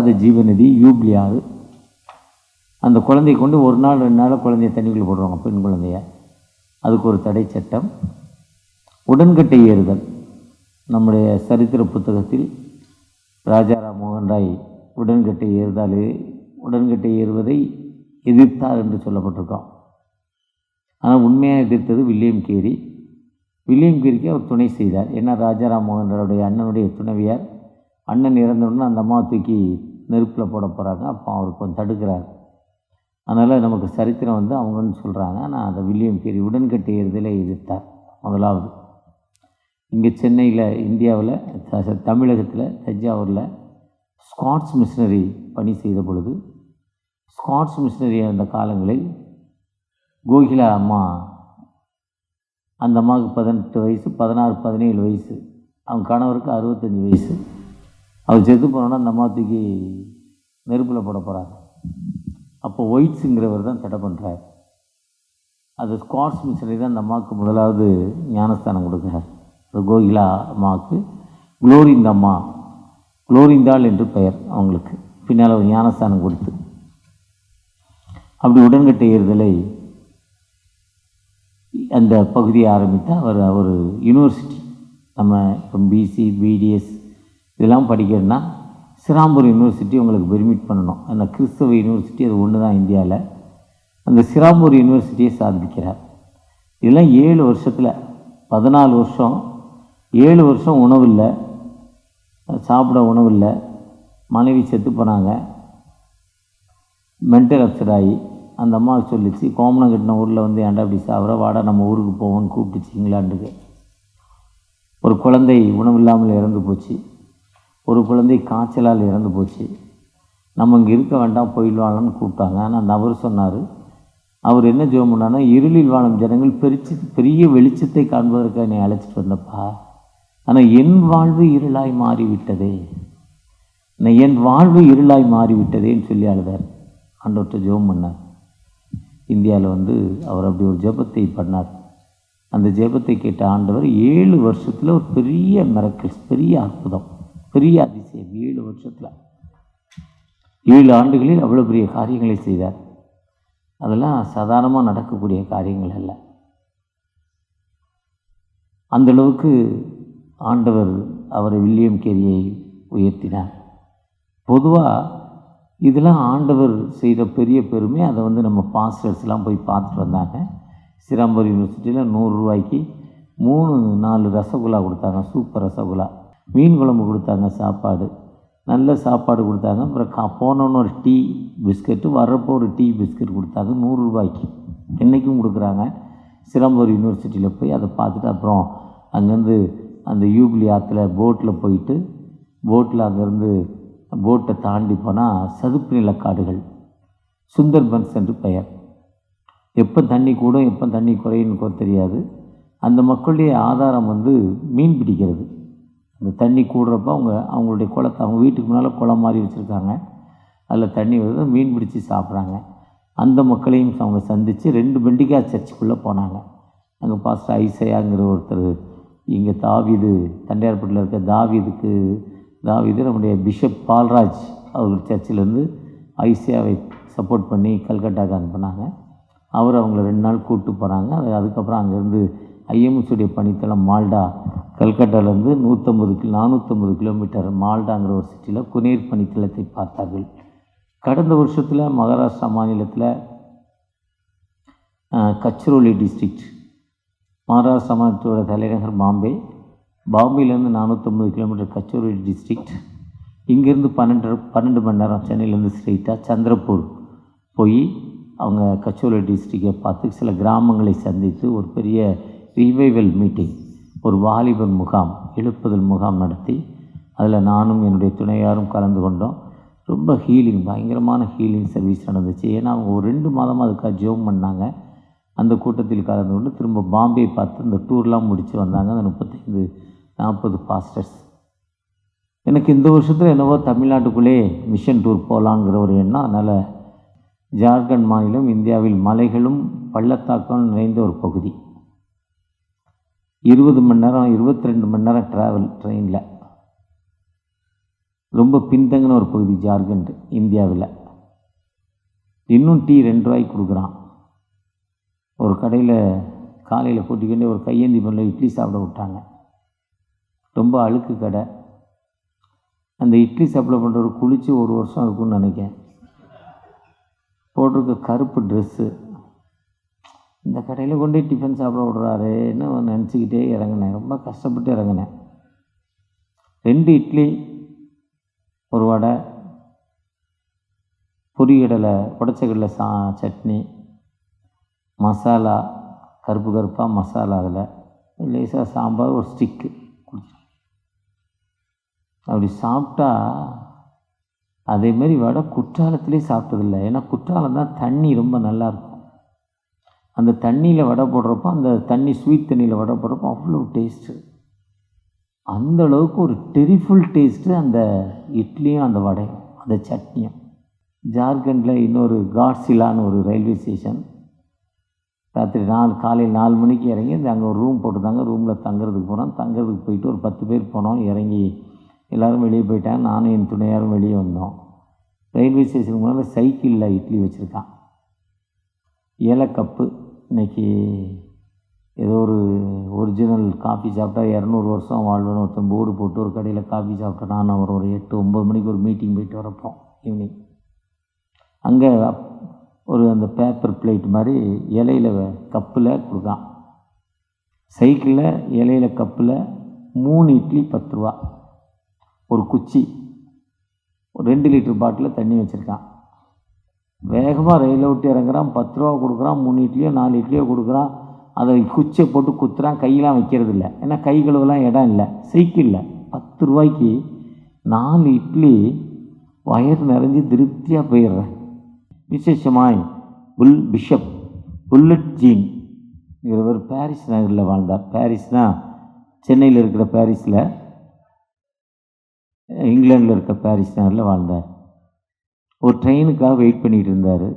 அது ஜீவநதி யூப்ளியாது. அந்த குழந்தையை கொண்டு ஒரு நாள் 2 நாள் குழந்தைய தண்ணிக்குள்ளே போடுவாங்க, பெண் குழந்தைய. அதுக்கு ஒரு தடை சட்டம். உடன்கட்டை ஏறுதல். நம்முடைய சரித்திர புத்தகத்தில் ராஜாராம் மோகன் ராய் உடன்கட்டை ஏறுவதை எதிர்த்தார் என்று சொல்லப்பட்டிருக்கோம். ஆனால் உண்மையாக எதிர்த்தது வில்லியம் கேரி. வில்லியம் கேரிக்கு அவர் துணை செய்தார். ஏன்னா ராஜாராம் மோகன் ராயுடைய அண்ணனுடைய துணைவியார், அண்ணன் இறந்தவுடனே அந்த அம்மாவை தூக்கி நெருப்பில் போட போகிறாங்க. அப்போ அவருக்கு கொஞ்சம் தடுக்கிறார். அதனால் நமக்கு சரித்திரம் அவங்கன்னு சொல்கிறாங்க. ஆனால் அதை வில்லியம் கேரி உடன்கட்டை ஏறுதலை எதிர்த்தார். முதலாவது இங்கே சென்னையில், இந்தியாவில், தமிழகத்தில், தஞ்சாவூரில் ஸ்காட்ஸ் மிஷினரி பணி செய்த பொழுது, ஸ்காட்ஸ் மிஷினரி அந்த காலங்களில் கோகிலா அம்மா, அந்த அம்மாவுக்கு 18 வயசு, 16, 17 வயசு. அவங்க கணவருக்கு 65 வயசு. அவர் செத்து போனோன்னா அந்த அம்மா தூக்கி நெருப்பில் போட போகிறாங்க. அப்போ ஒயிட்ஸுங்கிறவர் தான் தடை பண்ணுறார். அது ஸ்காட்ஸ் மிஷனரி தான் அந்த அம்மாவுக்கு முதலாவது ஞானஸ்தானம் கொடுக்குறார். கோகிலா அம்மாவுக்கு குளோரிந்தாள் என்று பெயர். அவங்களுக்கு பின்னால் ஒரு ஞானஸ்தானம் கொடுத்து அப்படி உடன்கட்டை ஏறுதலை அந்த பகுதியை ஆரம்பித்து அவர் யூனிவர்சிட்டி, நம்ம இப்போ பிசி பிடிஎஸ் இதெல்லாம் படிக்கிறதுனா சிராம்பூர் யூனிவர்சிட்டி உங்களுக்கு பெர்மிட் பண்ணணும். அந்த கிறிஸ்தவ யூனிவர்சிட்டி அது ஒன்று தான் இந்தியாவில். அந்த சிராம்பூர் யூனிவர்சிட்டியை சாதிக்கிறார். இதெல்லாம் 7 வருஷத்தில் 14 வருஷம், 7 வருஷம் உணவில்லை, சாப்பிட உணவில்லை. மனைவி செத்து போனாங்க. மென்டல் அப்செட் ஆகி அந்த அம்மாவுக்கு சொல்லிச்சு, கோமணம் கட்டின ஊரில் ஏன்டா அப்படி சாப்பிட்ற, வாடா நம்ம ஊருக்கு போவோன்னு கூப்பிட்டுச்சிங்களான்ட்டு. ஒரு குழந்தை உணவில்லாமல் இறந்து போச்சு. ஒரு குழந்தை காய்ச்சலால் இறந்து போச்சு. நம்ம இங்கே இருக்க வேண்டாம், போயிடுவாங்கன்னு கூப்பிட்டாங்க. ஆனால் அந்த அவர் சொன்னார், அவர் என்ன ஜெபம் பண்ணார்னா, இருளில் வாழும் ஜனங்கள் பெரிய வெளிச்சத்தை காண்பதற்காக என்னை அழைச்சிட்டு வந்தப்பா, ஆனால் என் வாழ்வு இருளாய் மாறிவிட்டதே, என் வாழ்வு இருளாய் மாறிவிட்டதேன்னு சொல்லி அழுதார். ஆண்டவர்கிட்ட ஜெபம் பண்ணார். இந்தியாவில் அவர் அப்படி ஒரு ஜெபத்தை பண்ணார். அந்த ஜெபத்தை கேட்ட ஆண்டவர் 7 வருஷத்தில் ஒரு பெரிய மிரக்கிள்ஸ், பெரிய அற்புதம், பெரிய அதிசயம். 7 வருஷத்தில் 7 ஆண்டுகளில் அவ்வளோ பெரிய காரியங்களை செய்தார். அதெல்லாம் சாதாரணமாக நடக்கக்கூடிய காரியங்கள் அல்ல. அந்தளவுக்கு ஆண்டவர் அவரை வில்லியம் கேரியை உயர்த்தினார். பொதுவாக இதெல்லாம் ஆண்டவர் செய்த பெரிய பெருமை. அதை நம்ம பாஸ்டர்ஸ்லாம் போய் பார்த்துட்டு வந்தாங்க. சிராம்பூர் யூனிவர்சிட்டியில் 100 ரூபாய்க்கு 3-4 ரசகுல்லா கொடுத்தாங்க, சூப்பர் ரசகுல்லா. மீன் குழம்பு கொடுத்தாங்க, சாப்பாடு, நல்ல சாப்பாடு கொடுத்தாங்க. அப்புறம் போனோன்னு ஒரு டீ பிஸ்கெட்டு, வர்றப்போ ஒரு டீ பிஸ்கெட் கொடுத்தாங்க 100 ரூபாய்க்கு. என்றைக்கும் கொடுக்குறாங்க. சிராம்பூர் யூனிவர்சிட்டியில் போய் அதை பார்த்துட்டு அப்புறம் அங்கேருந்து அந்த யூப்ளி ஆற்றுல போட்டில் போயிட்டு, அங்கேருந்து போட்டை தாண்டி போனால் சதுப்பு நிலக்காடுகள், சுந்தர்பன்ஸ் என்று பெயர். எப்போ தண்ணி கூடும் எப்போ தண்ணி குறையுன்னு தெரியாது. அந்த மக்களுடைய ஆதாரம் மீன் பிடிக்கிறது. அந்த தண்ணி கூடுறப்போ அவங்களுடைய குளத்தை, அவங்க வீட்டுக்கு முன்னால் குளம் மாதிரி வச்சுருக்காங்க, அதில் தண்ணி வருது, மீன் பிடிச்சி சாப்பிட்றாங்க. அந்த மக்களையும் அவங்க சந்தித்து 2 பெண்டிகா சர்ச்சுக்குள்ளே போனாங்க. அங்கே பாஸ்டர் ஐசையாங்கிற ஒருத்தர், இங்கே தண்டையார்பட்டில் இருக்க தாவீது நம்முடைய பிஷப் பால்ராஜ் அவர்கள் சர்ச்சிலேருந்து ஐசியாவை சப்போர்ட் பண்ணி கல்கட்டாவுக்கு அனுப்புனாங்க. அவங்கள 2 நாள் கூப்பிட்டு போகிறாங்க. அதுக்கப்புறம் அங்கேருந்து ஐஎம்எஸுடைய பணித்தளம் மால்டா, கல்கட்டாவிலேருந்து 450 கிலோமீட்டர் மால்டாங்கிற ஒரு சிட்டியில் குனேர் பணித்தளத்தை பார்த்தார்கள். கடந்த வருஷத்தில் மகாராஷ்டிரா மாநிலத்தில் கச்ரோலி டிஸ்ட்ரிக்ட், மகாராஷ்டிரா மாநிலத்தோட தலைநகர் பாம்பேலேருந்து 450 கிலோமீட்டர் கச்சோரி டிஸ்ட்ரிக்ட். இங்கேருந்து 12 மணி நேரம் சென்னையிலேருந்து ஸ்ட்ரெயிட்டாக சந்திரப்பூர் போய் அவங்க கச்சோரி டிஸ்ட்ரிக்டை பார்த்து சில கிராமங்களை சந்தித்து ஒரு பெரிய ரிவைவல் மீட்டிங், ஒரு வாலிபர் முகாம், எழுப்புதல் முகாம் நடத்தி அதில் நானும் என்னுடைய துணையாரும் கலந்து கொண்டோம். ரொம்ப பயங்கரமான ஹீலிங் சர்வீஸ் நடந்துச்சு. ஏன்னா அவங்க ஒரு 2 மாதமாக அதுக்காக ஜெபம் பண்ணாங்க. அந்த கூட்டத்தில் கலந்து கொண்டு திரும்ப பாம்பே பார்த்து இந்த டூர்லாம் முடித்து வந்தாங்க. அந்த 35-40 பாஸ்டர்ஸ். எனக்கு இந்த வருஷத்தில் என்னவோ தமிழ்நாட்டுக்குள்ளே மிஷன் டூர் போகலாங்கிற ஒரு எண்ணம். அதனால் ஜார்க்கண்ட் மாநிலம் இந்தியாவில் மலைகளும் பள்ளத்தாக்கும் நிறைந்த ஒரு பகுதி. 20 மணி நேரம் 22 மணி நேரம் ட்ராவல் ட்ரெயினில். ரொம்ப பின்தங்கின ஒரு பகுதி ஜார்க்கண்ட் இந்தியாவில். இன்னும் டீ 2 ரூபாய்க்கு கொடுக்குறான். ஒரு கடையில் காலையில் கூட்டிக்கிட்டே ஒரு கையேந்தி பண்ணல இட்லி சாப்பிட விட்டாங்க. ரொம்ப அழுக்கு கடை. அந்த இட்லி சப்ளை பண்ணுறவர் குளித்து 1 வருஷம் இருக்கும்னு நினைக்கிறேன். போட்டிருக்க கருப்பு ட்ரெஸ்ஸு. இந்த கடையில் கொண்டு டிஃபன் சாப்பிட விட்றாருன்னு நினச்சிக்கிட்டே இறங்கினேன். ரொம்ப கஷ்டப்பட்டு இறங்கினேன். 2 இட்லி, ஒரு வடை, பொரிகடலை, உடச்சக்கடலை சட்னி, மசாலா, கருப்பு கருப்பாக மசாலா, அதில் லேசாக சாம்பார், ஒரு ஸ்டிக்கு கொடுத்தேன். அப்படி சாப்பிட்டா அதேமாரி வடை குற்றாலத்திலே சாப்பிட்டதில்லை. ஏன்னா குற்றாலம் தான் தண்ணி ரொம்ப நல்லாயிருக்கும். அந்த தண்ணியில் வடை போடுறப்போ, அந்த தண்ணி ஸ்வீட் தண்ணியில் வடை போடுறப்போ அவ்வளோ டேஸ்ட்டு. அந்தளவுக்கு ஒரு டெரிஃபுல் டேஸ்ட்டு அந்த இட்லியும் அந்த வடையும் அந்த சட்னியும். ஜார்க்கண்டில் இன்னொரு காட்ஸிலான்னு ஒரு ரயில்வே ஸ்டேஷன். ராத்திரி காலையில் 4 மணிக்கு இறங்கி அங்கே ஒரு ரூம் போட்டுருந்தாங்க. ரூமில் தங்குறதுக்கு போனோம். தங்குறதுக்கு போயிட்டு ஒரு 10 பேர் போனோம். இறங்கி எல்லோரும் வெளியே போயிட்டாங்க. நானும் என் துணையாரும் வெளியே வந்தோம். ரயில்வே ஸ்டேஷனுக்கு முன்னால் சைக்கிளில் இட்லி வச்சுருக்கான். ஏழை கப்பு. இன்றைக்கி ஏதோ ஒரு ஒரிஜினல் காஃபி சாப்பிட்டா 200 வருஷம் வாழ்வேன்னு ஒருத்தன் போர்டு போட்டு ஒரு கடையில் காஃபி சாப்பிட்டேன். நான் ஒரு 8-9 மணிக்கு ஒரு மீட்டிங் போயிட்டு வரப்போம் ஈவினிங். அங்கே ஒரு அந்த பேப்பர் பிளேட் மாதிரி இலையில் கப்பில் கொடுக்கான். சைக்கிளில் இலையில் கப்பில் 3 இட்லி 10 ரூபா. ஒரு குச்சி, ஒரு 2 லிட்டர் பாட்டில் தண்ணி வச்சுருக்கான். வேகமாக ரயிலை விட்டு இறங்குறான். 10 ரூபா கொடுக்குறான். 3 இட்லியோ 4 இட்லியோ கொடுக்குறான். அதை குச்சியை போட்டு குத்துறான். கையெல்லாம் வைக்கிறது இல்லை. ஏன்னா கை கழுவெல்லாம் இடம் இல்லை. சைக்கிளில் 10 ரூபாய்க்கு 4 இட்லி வயர் நிறைஞ்சி திருப்தியாக போயிடுறேன். விசேஷமாய் பிஷப் புல்லட் ஜீன் இவர் பாரிஸ் நகரில் வாழ்ந்தார். பாரிஸ்னால் சென்னையில் இருக்கிற பாரிஸில், இங்கிலாண்டில் இருக்க பாரிஸ் நகரில் வாழ்ந்தார். ஒரு ட்ரெயினுக்காக வெயிட் பண்ணிகிட்டு இருந்தார்.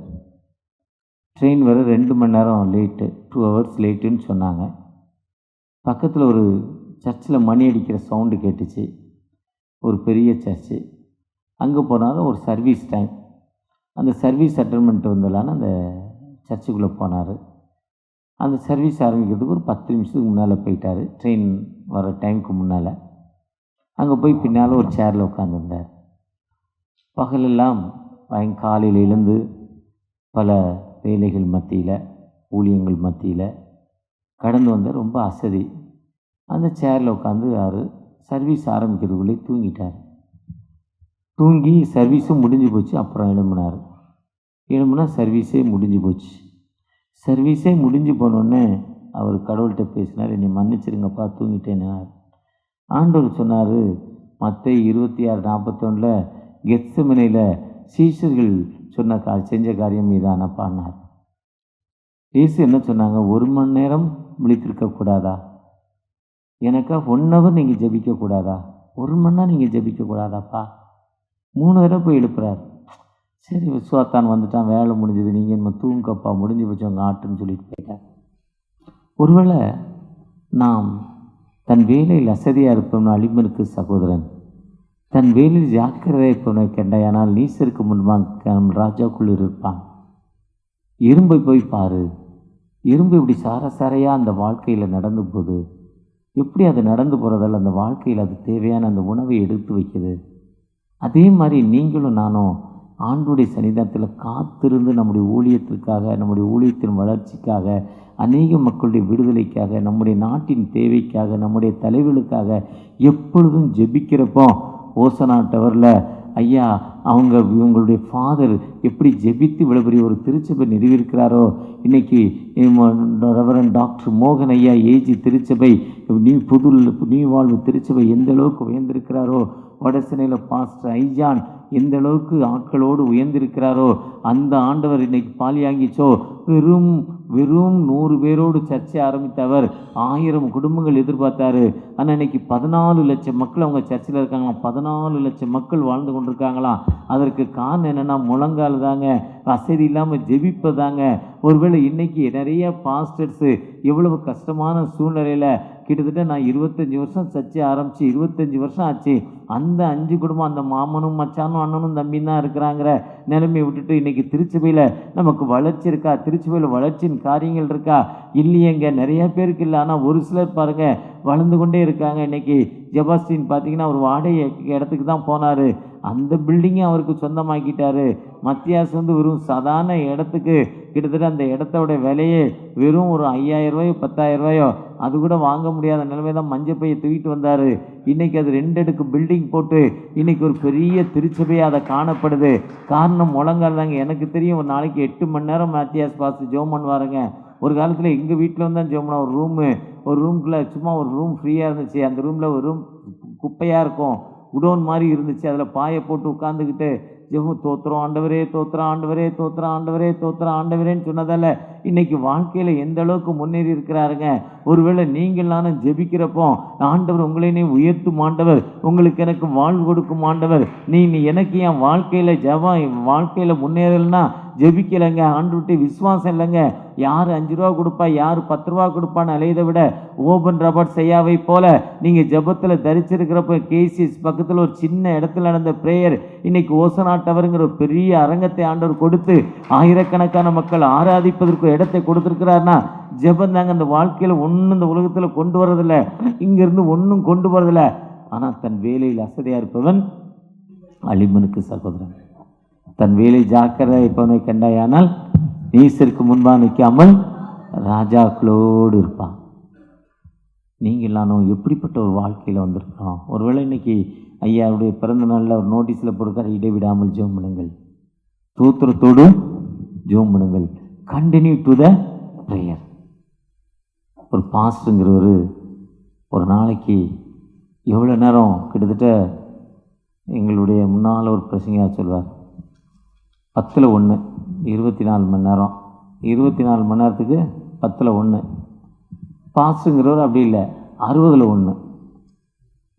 ட்ரெயின் வர 2 மணி நேரம் லேட்டு, 2 ஹவர்ஸ் லேட்டுன்னு சொன்னாங்க. பக்கத்தில் ஒரு சர்ச்சில் மணி அடிக்கிற சவுண்டு கேட்டுச்சு. ஒரு பெரிய சர்ச்சு. அங்கே போனாலும் ஒரு சர்வீஸ் டைம். அந்த சர்வீஸ் அட்டென்மெண்ட் வந்தலான்னு அந்த சர்ச்சுக்குள்ளே போனார். அந்த சர்வீஸ் ஆரம்பிக்கிறதுக்கு ஒரு 10 நிமிஷத்துக்கு முன்னால் போயிட்டார். ட்ரெயின் வர டைமுக்கு முன்னால். அங்கே போய் பின்னால் ஒரு சேரில் உட்காந்துருந்தார். பகலெல்லாம் காலையில் எழுந்து பல வேலைகள் மத்தியில், ஊழியங்கள் மத்தியில் கடந்து வந்தார். ரொம்ப அசதி. அந்த சேரில் உட்காந்து சர்வீஸ் ஆரம்பிக்கிறதுக்குள்ளே தூங்கிட்டார். தூங்கி சர்வீஸும் முடிஞ்சு போச்சு. அப்புறம் எழும்புனா சர்வீஸே முடிஞ்சு போச்சு. சர்வீஸே முடிஞ்சு போனோடனே அவர் கடவுள்கிட்ட பேசினார். என்னை மன்னிச்சிருங்கப்பா, தூங்கிட்டேன்னார். ஆண்டவர் சொன்னார், மத்தேயு 26:41 கெத்செமனேயில் சீஷர்கள் செஞ்ச காரியம் இதானப்பான்னார். இயேசு என்ன சொன்னாங்க? 1 மணி நேரம் விழித்திருக்கக்கூடாதா? எனக்கா 1 ஹவர் நீங்கள் ஜெபிக்கக்கூடாதா? 1 மணி நேரம் நீங்கள் ஜெபிக்கக்கூடாதாப்பா? 3 தடவை போய் எழுப்புறார். சரி, விஸ்வாத்தான் வந்துட்டான், வேலை முடிஞ்சது, நீங்கள் என்ன தூங்கப்பா, முடிஞ்சு போச்சு உங்கள் ஆட்டுன்னு சொல்லிட்டு போயிட்டார். ஒருவேளை நாம் தன் வேலையில் அசதியாக இருப்போம்னு அலிமனுக்கு சகோதரன் தன் வேலையில் ஜாக்கிரதையாக இருப்பவனை கண்டாயானால் நீசருக்கு முன்பாக ராஜாக்குள் இருப்பான். எறும்பை போய் பாரு. எறும்பு இப்படி சாரையாக அந்த வாழ்க்கையில் நடந்து போகுது. எப்படி அது நடந்து போகிறதால அந்த வாழ்க்கையில் அது தேவையான அந்த உணவை எடுத்து வைக்குது. அதே மாதிரி நீங்களும் நானும் ஆண்டுடைய சன்னிதானத்தில் காத்திருந்து நம்முடைய ஊழியத்திற்காக, நம்முடைய ஊழியத்தின் வளர்ச்சிக்காக, அநேக மக்களுடைய விடுதலைக்காக, நம்முடைய நாட்டின் தேவைக்காக, நம்முடைய தலைவர்களுக்காக எப்பொழுதும் ஜெபிக்கிறப்போ ஓசனா டவரில் ஐயா இவங்களுடைய ஃபாதர் எப்படி ஜெபித்து இவ்வளோ பெரிய ஒரு திருச்சபை நிறுவியிருக்கிறாரோ, இன்றைக்கி ரெவரண்ட் டாக்டர் மோகன் ஐயா ஏஜி திருச்சபை நியூ வாழ்வு திருச்சபை எந்த அளவுக்கு உயர்ந்திருக்கிறாரோ, வடசென்னையில் பாஸ்டர் ஐஜான் எந்த அளவுக்கு ஆட்களோடு உயர்ந்திருக்கிறாரோ, அந்த ஆண்டவர் இன்னைக்கு பாலியாங்கிச்சோ வெறும் 100 பேரோடு சர்ச்சை ஆரம்பித்தவர் 1000 குடும்பங்கள் எதிர்பார்த்தாரு. ஆனால் இன்னைக்கு 14 லட்சம் மக்கள் அவங்க சர்ச்சில் இருக்காங்களாம். 14 லட்சம் மக்கள் வாழ்ந்து கொண்டிருக்காங்களாம். அதற்கு காரணம் என்னென்னா முழங்கால் தாங்க, வசதி இல்லாமல் ஜெபிப்பதாங்க. ஒருவேளை இன்றைக்கி நிறைய பாஸ்டர்ஸு எவ்வளவு கஷ்டமான சூழ்நிலையில் கிட்டத்தட்ட நான் 25 வருஷம் சர்ச்சை ஆரம்பித்து 25 வருஷம் ஆச்சு. அந்த 5 குடும்பம், அந்த மாமனும் மச்சானும் அண்ணனும் தம்பியும் தான் இருக்கிறாங்கிற நிலைமையை விட்டுட்டு இன்றைக்கி திருச்சபையில் நமக்கு வளர்ச்சி இருக்கா? திருச்சபையில் வளர்ச்சியின் காரியங்கள் இருக்கா? இல்லையேங்க. நிறைய பேருக்கு இல்லை. ஆனால் ஒரு சிலர் பாருங்கள் வளர்ந்து கொண்டே இருக்காங்க. இன்றைக்கி ஜெபாஸ்டின் பார்த்திங்கன்னா ஒரு வாடகை இடத்துக்கு தான் போனார். அந்த பில்டிங்கை அவருக்கு சொந்தமாக்கிட்டார். மத்தியாஸ் வெறும் சாதாரண இடத்துக்கு கிட்டத்தட்ட அந்த இடத்தோட விலையே வெறும் ஒரு 5000 ரூபாயோ 10,000 ரூபாயோ அது கூட வாங்க முடியாத நிலைமை தான் மஞ்சள் பையை தூக்கிட்டு வந்தார். இன்றைக்கி அது 2 அடுக்கு பில்டிங் போட்டு இன்றைக்கி ஒரு பெரிய திருச்சபையாக அதை காணப்படுது. காரணம் முழங்கால் தாங்க. எனக்கு தெரியும் ஒரு நாளைக்கு 8 மணி நேரம் மத்தியாஸ் பார்த்து ஜெபம் பண்ணுவாருங்க. ஒரு காலத்தில் எங்கள் வீட்டில் வந்து தான் ஜெபம் பண்ண ஒரு ரூம்குள்ளே சும்மா ஒரு ரூம் ஃப்ரீயாக இருந்துச்சு. அந்த ரூமில் ஒரு ரூம் குப்பையாக இருக்கும், குடோன் மாதிரி இருந்துச்சு. அதில் பாயை போட்டு உட்காந்துக்கிட்டு ஜெபம் தோத்திரம் ஆண்டவரே, தோத்திரம் ஆண்டவரே, தோத்திரம் ஆண்டவரே, தோத்திரம் ஆண்டவரேன்னு சொன்னதால் இன்றைக்கி வாழ்க்கையில் எந்த அளவுக்கு முன்னேறி இருக்கிறாருங்க. ஒருவேளை நீங்கள் நானும் ஜெபிக்கிறப்போ ஆண்டவர் உங்களைனே உயர்த்தும் ஆண்டவர், உங்களுக்கு எனக்கு வாழ்வு கொடுக்கும் ஆண்டவர். நீ எனக்கு என் வாழ்க்கையில் முன்னேறலைன்னா ஜெபிக்கலைங்க, ஆண்டவர்கிட்ட விசுவாசம் இல்லைங்க. யார் 5 ரூபா கொடுப்பா, யார் 10 ரூபா கொடுப்பான்னு அலையதை விட ஓபன் ராபர்ட் செய்யாவை போல நீங்கள் ஜெபத்தில் தரிச்சிருக்கிறப்ப கேசிஎஸ் பக்கத்தில் ஒரு சின்ன இடத்துல நடந்த ப்ரேயர் இன்னைக்கு ஓசனா டவருங்கிற ஒரு பெரிய அரங்கத்தை ஆண்டவர் கொடுத்து ஆயிரக்கணக்கான மக்கள் ஆராதிப்பதற்கு இடத்தை கொடுத்துருக்கிறாருன்னா ஜெபம் தாங்க. அந்த வாழ்க்கையில் ஒன்றும் இந்த உலகத்தில் கொண்டு வர்றதில்ல, இங்கேருந்து ஒன்றும் கொண்டு வரதில்லை. ஆனால் தன் வேலையில் அசதியாக இருப்பவன் அலிமனுக்கு சகோதரன். தன் வேலை ஜாக்கிரதை இருப்பவனை கண்டாயானால் நீசருக்கு முன்பாக நிற்காமல் ராஜாக்களோடு இருப்பான். நீங்கள் நானும் எப்படிப்பட்ட ஒரு வாழ்க்கையில் வந்திருக்கிறோம். ஒருவேளை இன்னைக்கு ஐயாவுடைய பிறந்த நாளில் ஒரு நோட்டீஸில் போடுக்கார், இடைவிடாமல் ஜெபம் பண்ணுங்கள், தூத்திரத்தோடு ஜெபம் பண்ணுங்கள், கண்டினியூ டு த ப்ரேயர். ஒரு பாஸ்டருங்கிறவர் ஒரு நாளைக்கு எவ்வளோ நேரம், கிட்டத்தட்ட எங்களுடைய முன்னால் ஒரு பிரசங்கியாக சொல்வார், 10ல் 1 24 மணி நேரம், 24 மணி நேரத்துக்கு 10ல் 1. பாஸ்டருங்கிறவர் அப்படி இல்லை, 60ல் 1,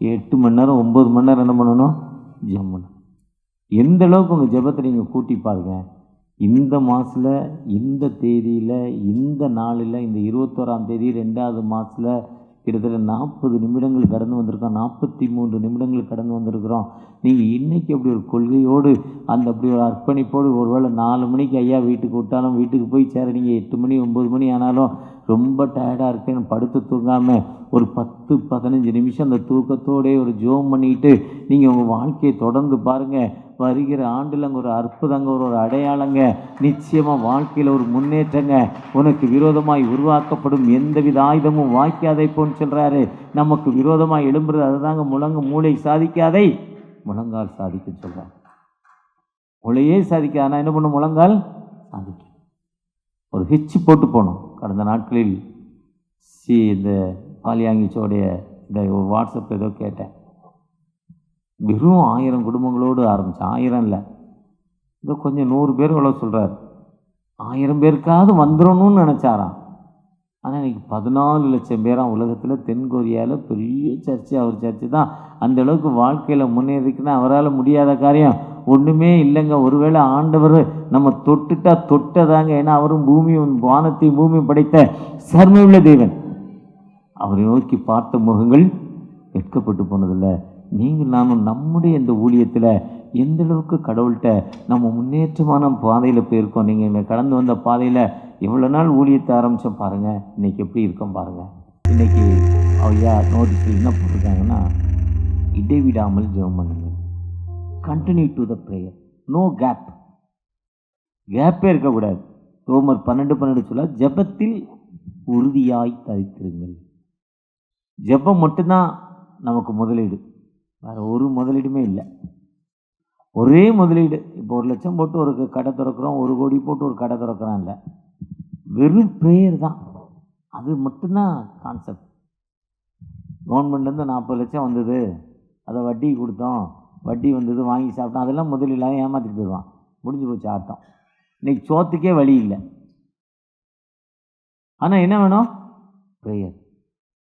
8 மணி நேரம் 9 மணி நேரம் என்ன பண்ணணும், ஜெபம் பண்ணணும். எந்த அளவுக்கு உங்கள் ஜெபத்தை நீங்கள் கூட்டி பாருங்க. இந்த மாதத்தில், இந்த தேதியில், இந்த நாளில், இந்த 21ஆம் தேதி 2வது மாதத்தில் கிட்டத்தட்ட 40 நிமிடங்கள் கடந்து வந்திருக்கோம், 43 நிமிடங்கள் கடந்து வந்திருக்கிறோம். நீங்கள் இன்றைக்கி அப்படி ஒரு கொள்கையோடு அப்படி ஒரு அர்ப்பணிப்போடு ஒருவேளை 4 மணிக்கு ஐயா வீட்டுக்கு விட்டாலும் வீட்டுக்கு போய் சேர நீங்கள் 8 மணி 9 மணி ஆனாலும் ரொம்ப டயர்டாக இருக்கேன்னு படுத்து தூங்காமல் ஒரு 10-15 நிமிஷம் அந்த தூக்கத்தோடே ஒரு ஜெபம் பண்ணிட்டு நீங்கள் உங்கள் வாழ்க்கையை தொடர்ந்து பாருங்கள். வருகிற ஆண்டில் அங்கே ஒரு அற்புதங்க, ஒரு அடையாளங்க, நிச்சயமாக வாழ்க்கையில் ஒரு முன்னேற்றங்க. உனக்கு விரோதமாய் உருவாக்கப்படும் எந்தவித ஆயுதமும் வாய்க்காதை போன்னு சொல்கிறாரு. நமக்கு விரோதமாக எழும்புறது அதுதாங்க. மூளை சாதிக்காதை முழங்கால் சாதிக்க சொல்கிறார். மூளையே சாதிக்காது, ஆனால் என்ன பண்ணும், முழங்கால் சாதிக்க. ஒரு ஹிச்சு போட்டு போகணும். கடந்த நாட்களில் இந்த பாலியாங்கிச்சோடைய இந்த வாட்ஸ்அப் ஏதோ கேட்டேன், வெறும் 1000 குடும்பங்களோடு ஆரம்பித்தேன். 1000 இல்லை, இதோ கொஞ்சம் 100 பேர் எவ்வளோ சொல்கிறார், 1000 பேருக்காவது வந்துடணும்னு நினச்சாராம். ஆனால் இன்றைக்கி 14 லட்சம் பேராம் உலகத்தில். தென்கொரியாவில் பெரிய சர்ச்சு, அவர் சர்ச்சு தான். அந்த அளவுக்கு வாழ்க்கையில் முன்னேறிக்குன்னா அவரால் முடியாத காரியம் ஒன்றுமே இல்லைங்க. ஒருவேளை ஆண்டவர் நம்ம தொட்டுட்டா தொட்டதாங்க. ஏன்னா அவரும் வானத்தையும் பூமியும் படைத்த சர்மவுள்ள தேவன். அவரை நோக்கி பார்த்த முகங்கள் வெட்கப்பட்டு போனதில்லை. நீங்கள் நானும் நம்முடைய இந்த ஊழியத்தில் எந்த அளவுக்கு கடவுள்கிட்ட நம்ம முன்னேற்றமான பாதையில் போயிருக்கோம். நீங்கள் இங்கே கடந்து வந்த பாதையில் எவ்வளோ நாள் ஊழியத்தை ஆரம்பித்தோம் பாருங்கள், இன்றைக்கி எப்படி இருக்கோம் பாருங்கள். இன்றைக்கி ஐயா நோட்டீஸில் என்ன போட்டிருக்காங்கன்னா, இடைவிடாமல் ஜெபம் பண்ணுங்கள், continue to the prayer, no gap. கேப்பே இருக்கக்கூடாது. ரோமர் 12:12 சொல்ல, ஜெபத்தில் உறுதியாய் தரித்திருங்கள். ஜெபம் மட்டும்தான் நமக்கு முதலீடு, வேறு ஒரு முதலீடுமே இல்லை. ஒரே முதலீடு. இப்போ 1 லட்சம் போட்டு ஒரு கடை திறக்கிறோம், 1 கோடி போட்டு ஒரு கடை திறக்கிறோம் இல்லை, வெறும் ப்ரேயர் தான். அது மட்டும்தான் கான்செப்ட். கவர்மெண்ட்லேருந்து 40 லட்சம் வந்தது, அதை வட்டி கொடுத்தோம், வட்டி வந்தது, வாங்கி சாப்பிட்டோம், அதெல்லாம் முதலீடாக ஏமாற்றிட்டு போயிடுவான். முடிஞ்சு போச்சு ஆட்டம். இன்றைக்கி சோத்துக்கே வழி இல்லை. ஆனால் என்ன வேணும், ப்ரேயர்.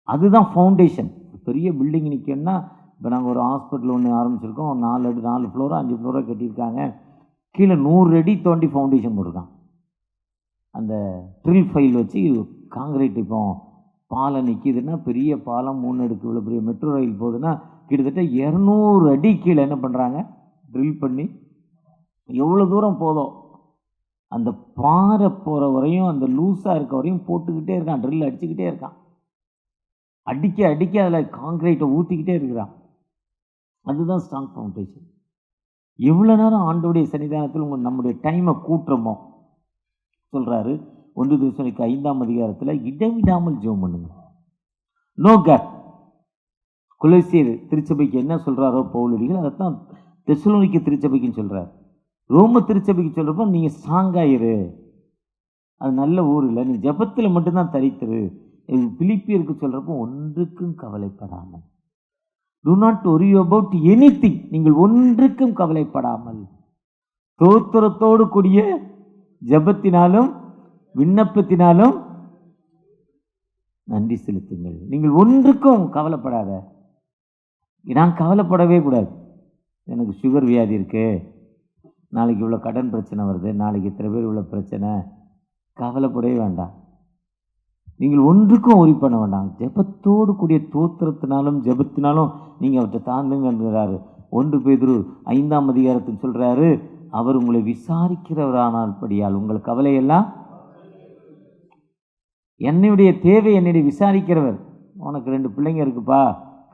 அதுதான் ஃபவுண்டேஷன். பெரிய பில்டிங் நிற்கணும்னா, இப்போ நாங்கள் ஒரு ஹாஸ்பிட்டல் ஒன்று ஆரம்பிச்சிருக்கோம், 4 ஃப்ளோரோ 5 ஃப்ளோரோ கட்டியிருக்காங்க. கீழே 100 அடி தோண்டி ஃபவுண்டேஷன் போட்டிருக்கான். அந்த ட்ரில் ஃபைல் வச்சு காங்கிரீட் இப்போ பாலம் நிற்கிதுன்னா, பெரிய பாலம் 3 அடுக்கு இவ்வளோ பெரிய மெட்ரோ ரயில் போகுதுன்னா கிட்டத்தட்ட 200 அடி கீழே என்ன பண்ணுறாங்க, ட்ரில் பண்ணி எவ்வளோ தூரம் போதோ அந்த பாறை போகிற வரையும், அந்த லூஸாக இருக்க வரையும் போட்டுக்கிட்டே இருக்கான், ட்ரில் அடிச்சுக்கிட்டே இருக்கான். அடிக்க அடிக்க அதில் காங்கிரீட்டை ஊற்றிக்கிட்டே இருக்கிறான். அதுதான் ஸ்ட்ராங் ஃபவுண்டேஷன். எவ்வளோ நேரம் ஆண்டோடைய சன்னிதானத்தில் நம்முடைய டைமை கூட்டுறோமோ சொல்கிறாரு 1 தெசலோனிக்கேயர் 5ஆம் அதிகாரத்தில், இடைவிடாமல் ஜெபம் பண்ணுங்க, நோ கேப். கொலோசியர் திருச்சபைக்கு என்ன சொல்கிறாரோ பவுலடிகள், அதைத்தான் தெசலோனிக்கேயர் திருச்சபைக்குன்னு சொல்கிறார். ரோம திருச்சபைக்கு சொல்கிறப்போ நீங்கள் ஸ்ட்ராங்காயிரு, அது நல்ல ஊர் இல்லை, நீ ஜெபத்தில் மட்டும்தான் தரித்திரு. பிலிப்பியருக்கு சொல்கிறப்போ ஒன்றுக்கும் கவலைப்படாமல், do not worry about anything, நீங்கள் ஒன்றுக்கும் கவலைப்படாமல் தோத்திரத்தோடு கூடிய ஜெபத்தினாலும் விண்ணப்பத்தினாலும் நன்றி செலுத்துங்கள். நீங்கள் ஒன்றுக்கும் கவலைப்படாத. நான் கவலைப்படவே கூடாது. எனக்கு சுகர் வியாதி இருக்கு, நாளைக்கு இவ்வளோ கடன் பிரச்சனை வருது, நாளைக்கு இத்தனை பேர் இவ்வளோ பிரச்சனை, கவலைப்படவே வேண்டாம். நீங்கள் ஒன்றுக்கும் ஒரி பண்ண வேண்டாம். ஜெபத்தோடு கூடிய தோத்திரத்தினாலும் ஜெபத்தினாலும் நீங்கள் அவற்றை தாண்டுங்கிறாரு. 1 பேதுரு 5ஆம் அதிகாரத்தில் சொல்கிறாரு, அவர் உங்களை விசாரிக்கிறவரானால் படியால் உங்கள் கவலையெல்லாம், என்னுடைய தேவை என்னுடைய விசாரிக்கிறவர். உனக்கு 2 பிள்ளைங்க இருக்குப்பா,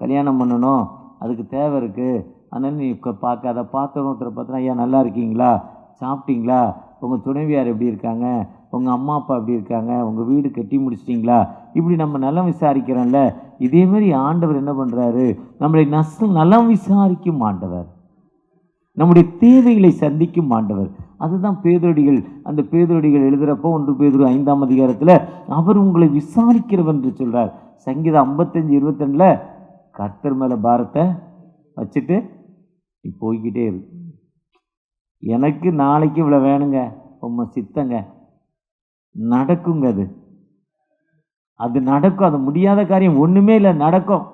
கல்யாணம் பண்ணணும், அதுக்கு தேவை இருக்குது, அதனால் நீ பார்க்காத. பார்த்த ஒருத்தரை பார்த்தா, ஐயா நல்லா இருக்கீங்களா, சாப்பிட்டீங்களா, உங்கள் துணைவியார் எப்படி இருக்காங்க, உங்கள் அம்மா அப்பா எப்படி இருக்காங்க, உங்கள் வீடு கட்டி முடிச்சிட்டிங்களா, இப்படி நம்ம நலம் விசாரிக்கிறோம்ல. இதேமாரி ஆண்டவர் என்ன பண்ணுறாரு, நம்மளை நலம் விசாரிக்கும் ஆண்டவர், நம்முடைய தேவைகளை சந்திக்கும் ஆண்டவர். அதுதான் பேதுருடிகள், அந்த பேதுருடிகள் எழுதுகிறப்போ 1 பேதுரு 5ஆம் அதிகாரத்தில் அவர் உங்களை விசாரிக்கிறவர் என்று சொல்கிறார். சங்கீதம் 55:22 கர்த்தர் மேலே பாரத்தை வச்சுட்டு நீ போய்கிட்டே இருக்கு. எனக்கு நாளைக்கு இவ்வளோ வேணுங்க, உண்மை சித்தங்க, நடக்குங்க. அது நடக்கும். அது முடியாத காரியம் ஒன்றுமே இல்லை, நடக்கும்.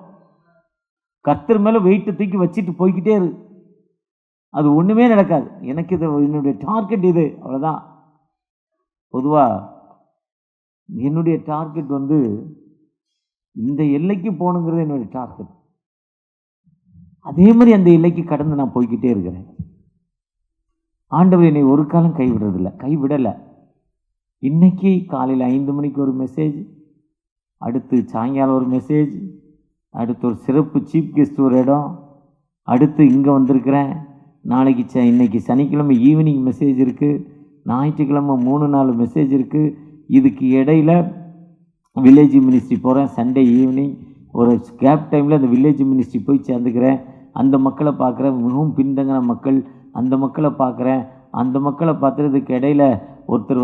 கர்த்தர் மேலே வெயிட்டை தூக்கி வச்சுட்டு போய்கிட்டே இரு, அது ஒன்றுமே நடக்காது. எனக்கு இது என்னுடைய டார்கெட், இது அவ்வளோதான். பொதுவாக என்னுடைய டார்கெட் இந்த எல்லைக்கு போகணுங்கிறது என்னுடைய டார்கெட். அதே மாதிரி அந்த எல்லைக்கு கடந்து நான் போய்கிட்டே இருக்கிறேன். ஆண்டவர் என்னை ஒரு காலம் கைவிடலை. இன்னைக்கு காலையில் 5 மணிக்கு ஒரு மெசேஜ், அடுத்து சாயங்காலம் ஒரு மெசேஜ், அடுத்து ஒரு சிறப்பு சீஃப் கெஸ்ட் ஒரு இடம், அடுத்து இங்கே வந்திருக்கிறேன். இன்னைக்கு சனிக்கிழமை ஈவினிங் மெசேஜ் இருக்குது, ஞாயிற்றுக்கிழமை 3-4 மெசேஜ் இருக்குது. இதுக்கு இடையில் வில்லேஜ் மினிஸ்ட்ரி போகிறேன். சண்டே ஈவினிங் ஒரு கேப் டைமில் அந்த வில்லேஜ் மினிஸ்ட்ரி போய் சேர்ந்துக்கிறேன். அந்த மக்களை பார்க்குறேன், மிகவும் பின்தங்கின மக்கள், அந்த மக்களை பார்க்குறேன். அந்த மக்களை பார்த்துறதுக்கு இடையில் ஒருத்தர்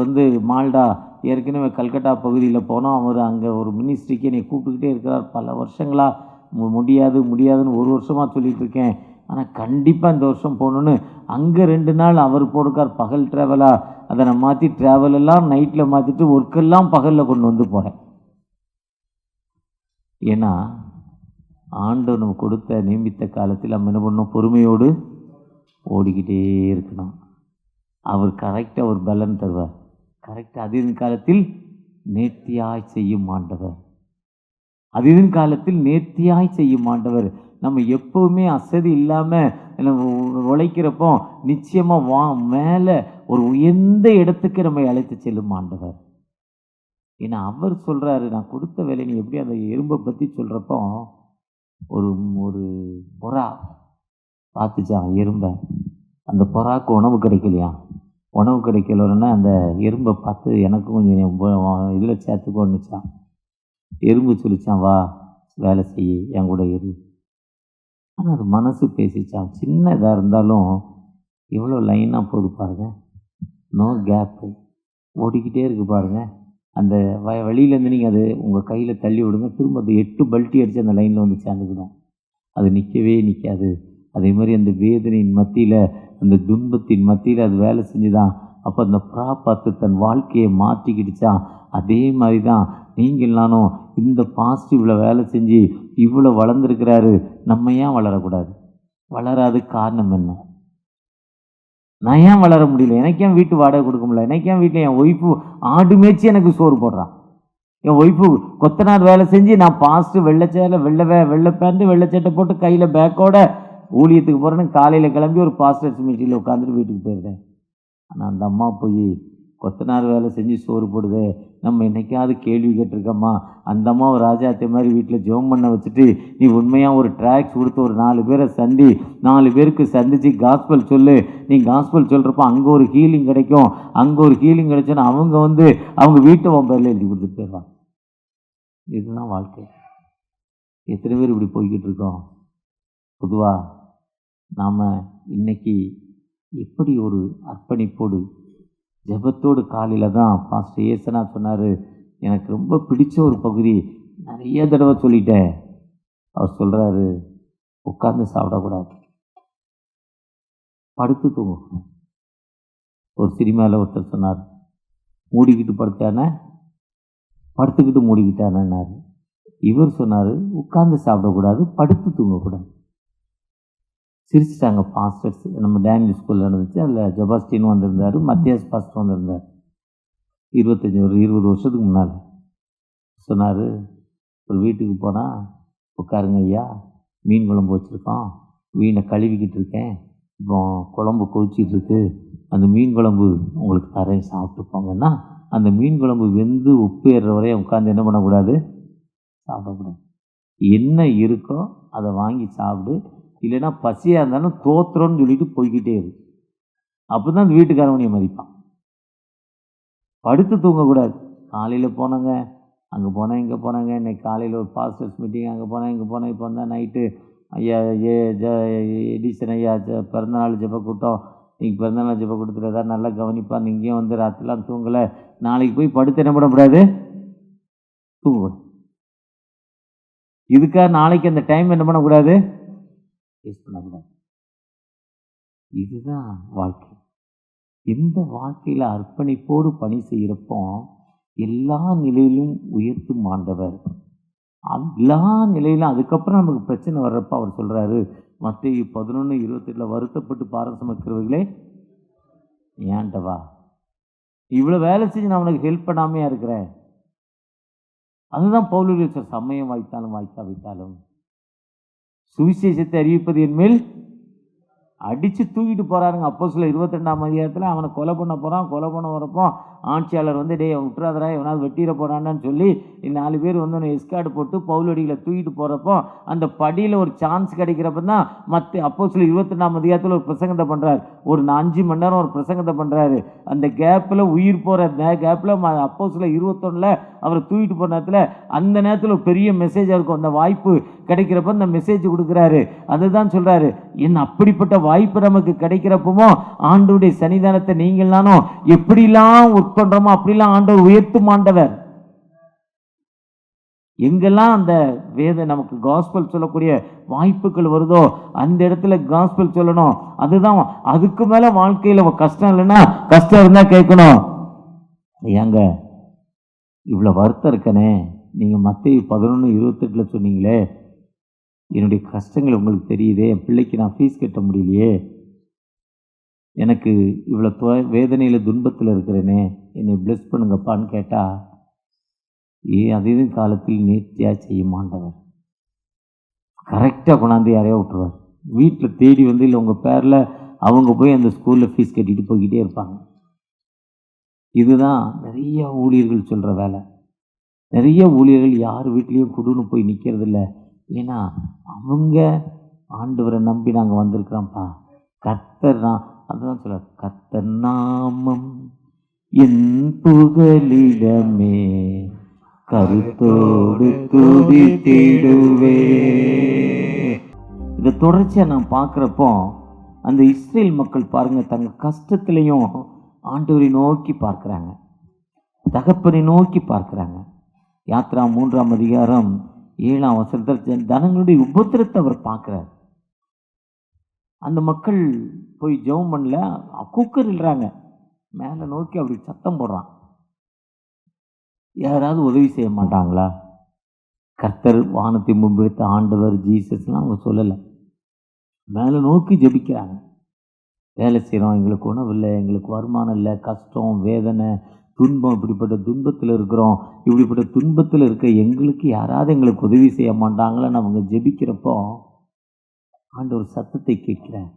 மால்டா, ஏற்கனவே கல்கட்டா பகுதியில் போனோம், அவர் அங்கே ஒரு மினிஸ்ட்ரிக்கு என்னை கூப்பிட்டுக்கிட்டே இருக்கிறார். பல வருஷங்களாக முடியாதுன்னு 1 வருஷமாக சொல்லிகிட்டு இருக்கேன். ஆனால் கண்டிப்பாக இந்த வருஷம் போகணுன்னு அங்கே 2 நாள் அவர் போடுக்கார் பகல் ட்ராவலாக. அதை நான் மாற்றி ட்ராவலெல்லாம் நைட்டில் மாற்றிட்டு ஒர்க்கெல்லாம் பகலில் கொண்டு போகிறேன். ஏன்னா ஆண்டவர் நம்ம கொடுத்த நியமித்த காலத்தில் நம்ம என்ன பண்ணணும், பொறுமையோடு ஓடிக்கிட்டே இருக்கணும். அவர் கரெக்டாக ஒரு பலன் தருவார். கரெக்டாக அதின் காலத்தில் நேர்த்தியாய் செய்யும் ஆண்டவர், அதின் காலத்தில் நேர்த்தியாய் செய்யும் ஆண்டவர். நம்ம எப்போவுமே அசதி இல்லாமல் உழைக்கிறப்போ நிச்சயமாக மேலே ஒரு உயர்ந்த இடத்துக்கு நம்மை அழைத்து செல்லும் ஆண்டவர். ஏன்னா அவர் சொல்கிறாரு, நான் கொடுத்த வேலை. நீ எப்படி அந்த எறும்பை பற்றி சொல்கிறப்போ ஒரு புறா பார்த்துச்சான் எறும்பை. அந்த புறாவுக்கு உணவு கிடைக்கலையா, உணவு கிடைக்கலன்னா அந்த எறும்பை பார்த்து எனக்கும் கொஞ்சம் இதில் சேர்த்துக்கோன்னுச்சான். எறும்பு சொல்லிச்சான், வா வேலை செய்ய, என் கூட இரு. ஆனால் அது மனசு பேசிச்சான். சின்ன இதாக இருந்தாலும் எவ்வளோ லைனாக போகுது பாருங்கள், நோ கேப்பு, ஓடிக்கிட்டே இருக்கு பாருங்கள். அந்த வழியிலேருந்து நீங்கள் அது உங்கள் கையில் தள்ளி விடுங்க, திரும்ப அது 8 பல்ட்டி அடித்து அந்த லைனில் சேர்ந்துக்கணும். அது நிற்கவே நிற்காது. அதே மாதிரி அந்த வேதனையின் மத்தியில், அந்த துன்பத்தின் மத்தியில் அது வேலை செஞ்சுதான். அப்போ அந்த புறா பார்த்து தன் வாழ்க்கையை மாற்றிக்கிடுச்சான். அதே மாதிரி தான் நீங்கள் நானும் இந்த பாசிட்டிவில் வேலை செஞ்சு இவ்வளோ வளர்ந்துருக்கிறாரு. நம்ம ஏன் வளரக்கூடாது? வளராது காரணம் என்ன? நான் ஏன் வளர முடியல? எனக்கு ஏன் வீட்டு வாடகை கொடுக்க முடியல? எனக்கு ஏன் வீட்டில் என் ஒய்ஃபு ஆடு மேய்ச்சி எனக்கு சோறு போடுறான்? என் ஒய்ஃபு கொத்தனார் வேலை செஞ்சு நான் பாஸ்ட்டு வெள்ளை பேண்ட்டு வெள்ளை சட்டை போட்டு கையில் பேக்கோட ஊழியத்துக்கு போகிறேன்னு காலையில் கிளம்பி ஒரு பாஸ்டர்ஸ் மீட்டிங்கில் உட்காந்துட்டு வீட்டுக்கு போயிருந்தேன். ஆனால் அந்த அம்மா போய் கொத்தனார் வேலை செஞ்சு சோறு போடுதே, நம்ம என்னைக்காவது கேள்வி கேட்டிருக்கோம்மா? அந்த அம்மாவை ராஜாத்தை மாதிரி வீட்டில் ஜெபம் பண்ண வச்சுட்டு நீ உண்மையாக ஒரு ட்ராக்ஸ் கொடுத்து ஒரு 4 பேரை 4 பேருக்கு சந்தித்து காஸ்பல் சொல்லு. நீ காஸ்பல் சொல்கிறப்போ அங்கே ஒரு ஹீலிங் கிடைக்கும், அங்கே ஒரு ஹீலிங் கிடைச்சோன்னா அவங்க வீட்டை உன் பேரில் எழுதி கொடுத்துட்டு போயிடுவாங்க. இதுதான் வாழ்க்கை. எத்தனை பேர் இப்படி போய்கிட்டு இருக்கோம்? பொதுவாக நாம் இன்னைக்கு எப்படி ஒரு அர்ப்பணிப்போடு ஜெபத்தோடு காலையில் தான் பாஸ்டர் ஏசனா சொன்னார். எனக்கு ரொம்ப பிடிச்ச ஒரு பகுதி, நிறைய தடவை சொல்லிட்டேன். அவர் சொல்கிறாரு, உட்கார்ந்து சாப்பிடக்கூடாது, படுத்து தூங்கக்கூடாது. ஒரு சினிமாவில் ஒருத்தர் சொன்னார், மூடிக்கிட்டு படுத்தானே படுத்துக்கிட்டு மூடிக்கிட்டானார். இவர் சொன்னார், உட்கார்ந்து சாப்பிடக்கூடாது, படுத்து தூங்கக்கூடாது. சிரிச்சிட்டாங்க பாஸ்டர்ஸ். நம்ம டேனியல் ஸ்கூலில் நடந்துச்சு. அதில் ஜெபாஸ்டின் வந்திருந்தார், மத்தியாஸ் பாஸ்டர் வந்திருந்தார். 20 வருஷத்துக்கு முன்னால் சொன்னார், ஒரு வீட்டுக்கு போனால் உட்காருங்க ஐயா, மீன் குழம்பு வச்சுருக்கோம், மீனை கழுவிக்கிட்டு இருக்கேன், இப்போ குழம்பு கொதிச்சிட்டு இருக்கு, அந்த மீன் குழம்பு உங்களுக்கு தரேன், சாப்பிட்டு போங்கன்னா அந்த மீன் குழம்பு வெந்து உப்பு ஏறுற வரையும் உட்காந்து என்ன பண்ணக்கூடாது? சாப்பிடக்கூடாது. என்ன இருக்கோ அதை வாங்கி சாப்பிடு, இல்லைன்னா பசியாக இருந்தாலும் தோத்துறோன்னு சொல்லிட்டு போய்கிட்டே இருக்கு. அப்போ தான் அந்த வீட்டுக்காரவனையை மதிப்பான். படுத்து தூங்கக்கூடாது. காலையில் போனாங்க, அங்கே போனேன், இங்கே போனாங்க, இன்றைக்கி காலையில் ஒரு பாஸ்டர்ஸ் மீட்டிங், அங்கே போனேன், இங்கே போனேன், இப்போ வந்தால் நைட்டு ஐயா எடிசன் ஐயா பிறந்தநாள் ஜெப கூட்டம், இன்றைக்கி பிறந்தநாள் ஜெப கூட்டத்தில் ஏதாவது நல்லா கவனிப்பான், இங்கேயும் வந்து ராத்திரிலாம் தூங்கலை, நாளைக்கு போய் படுத்து என்ன பண்ணக்கூடாது? தூங்கக்கூடாது. இதுக்காக நாளைக்கு அந்த டைம் என்ன பண்ணக்கூடாது? வேஸ்ட் பண்ணக்கூடாது. இதுதான் வாழ்க்கை. இந்த வாழ்க்கையில் அர்ப்பணிப்போடு பணி செய்கிறப்போ எல்லா நிலையிலும் உயர்த்தும் ஆண்டவர். எல்லா நிலையிலும். அதுக்கப்புறம் நமக்கு பிரச்சனை வர்றப்ப அவர் சொல்கிறாரு, மத்தேயு 11:28 வருத்தப்பட்டு பாரம் சுமக்கிறவர்களே ஏன்டவா, இவ்வளோ வேலை செஞ்சு நான் உனக்கு ஹெல்ப் பண்ணாமையா இருக்கிறேன். அதுதான் பவுல் சமயம் வாய்த்தாலும் வாய்க்காவிட்டாலும் சுவிசேஷத்தை அறிவிப்பது என்மேல் அடித்து தூக்கிட்டு போகிறாருங்க. அப்போஸ்தலர் 22ஆம் அதிகாரத்தில் அவனை கொலை பண்ண போகிறான். கொலை பண்ண வரப்போ ஆட்சியாளர் வந்து டே விட்டுறாதரா, எவனாவது வெட்டிட போடான்னு சொல்லி 4 பேர் வந்து அவனை எஸ்கார்டு போட்டு பவுலடிகளை தூக்கிட்டு போகிறப்போ அந்த படியில் ஒரு சான்ஸ் கிடைக்கிறப்ப தான் அப்போஸ்தலர் 22ஆம் அதிகாரத்தில் ஒரு பிரசங்கத்தை பண்ணுறாரு. ஒரு 5 மணி நேரம் ஒரு பிரசங்கத்தை பண்ணுறாரு. அந்த கேப்பில் உயிர் போகிற கேப்பில் அப்போஸ்தலர் 21 அவரை தூக்கிட்டு போகிற நேரத்தில் அந்த நேரத்தில் ஒரு பெரிய மெசேஜாக இருக்கும். அந்த வாய்ப்பு கிடைக்கிறப்ப அந்த மெசேஜ் கொடுக்குறாரு. அதுதான் சொல்கிறாரு, என்ன அப்படிப்பட்ட வாய்ப்பு நமக்கு கிடைக்கிறப்போ ஆண்டவருடைய சன்னிதானத்தை நீங்கள் நானும் எப்படிலாம் ஒர்க் பண்றோமோ அப்படிலாம் ஆண்டவர் உயர்த்தும் ஆண்டவர். எங்கெல்லாம் அந்த வேத நமக்கு காஸ்பல் சொல்லக்கூடிய வாய்ப்புகள் வருதோ அந்த இடத்துல காஸ்பல் சொல்லணும். அதுதான். அதுக்கு மேல வாழ்க்கையில கஷ்டம் இல்லைன்னா கஷ்டம் இருந்தா கேட்கணும், ஏங்க இவ்வளவு வருத்தம் இருக்கனே, நீங்க மத்தேயு 11:28 சொன்னீங்களே, என்னுடைய கஷ்டங்கள் உங்களுக்கு தெரியுதே, என் பிள்ளைக்கு நான் ஃபீஸ் கட்ட முடியலையே, எனக்கு இவ்வளோ வேதனையில் துன்பத்தில் இருக்கிறேனே, என்னை பிளஸ் பண்ணுங்கப்பான்னு கேட்டால் அதே காலத்தில் நேர்த்தியாக செய்ய மாட்டவர். கரெக்டாக கொண்டாந்து யாரையா விட்டுருவார். வீட்டில் தேடி வந்து இல்லை உங்கள் பேரில் அவங்க போய் அந்த ஸ்கூலில் ஃபீஸ் கட்டிட்டு போய்கிட்டே இருப்பாங்க. இதுதான் நிறைய ஊழியர்கள் சொல்கிற வேலை. நிறைய ஊழியர்கள் யார் வீட்லேயும் குடுன்னு போய் நிற்கிறது இல்லை. ஏன்னா அவங்க ஆண்டவரை நம்பி நாங்கள் வந்திருக்கிறோம்ப்பா, கர்த்தர் தான். அதுதான் சொல்ல, கர்த்தர் நாமம் என் புகலிடமே கருத்தோடு துதித்திடுவே. இதை தொடர்ச்சியாக நான் பார்க்குறப்போ அந்த இஸ்ரேல் மக்கள் பாருங்க, தங்க கஷ்டத்திலையும் ஆண்டவரை நோக்கி பார்க்குறாங்க, தகப்பனை நோக்கி பார்க்குறாங்க. யாத்ரா 3ஆம் அதிகாரம் 7ஆம் வசனத்தில் தனங்களுடைய உபத்திரத்தை அவர் பார்க்குறார். அந்த மக்கள் போய் ஜெபம் பண்ணல, கூக்கர் இல்றாங்க, மேலே நோக்கி அப்படி சத்தம் போடுறான். யாராவது உதவி செய்ய மாட்டாங்களா? கர்த்தர் வானத்தை முன்பிடித்த ஆண்டவர் ஜீசஸ்லாம் அவங்க சொல்லலை. மேலே நோக்கி ஜெபிக்கிறாங்க. வேலை செய்கிறோம், எங்களுக்கு உணவு இல்லை, எங்களுக்கு வருமானம் இல்லை, கஷ்டம், வேதனை, துன்பம், இப்படிப்பட்ட துன்பத்தில் இருக்கிறோம், இப்படிப்பட்ட துன்பத்தில் இருக்க எங்களுக்கு யாராவது எங்களுக்கு உதவி செய்ய மாட்டாங்களான்னு அவங்க ஜெபிக்கிறப்போ ஆண்டவர் சத்தத்தை கேட்கிறார்.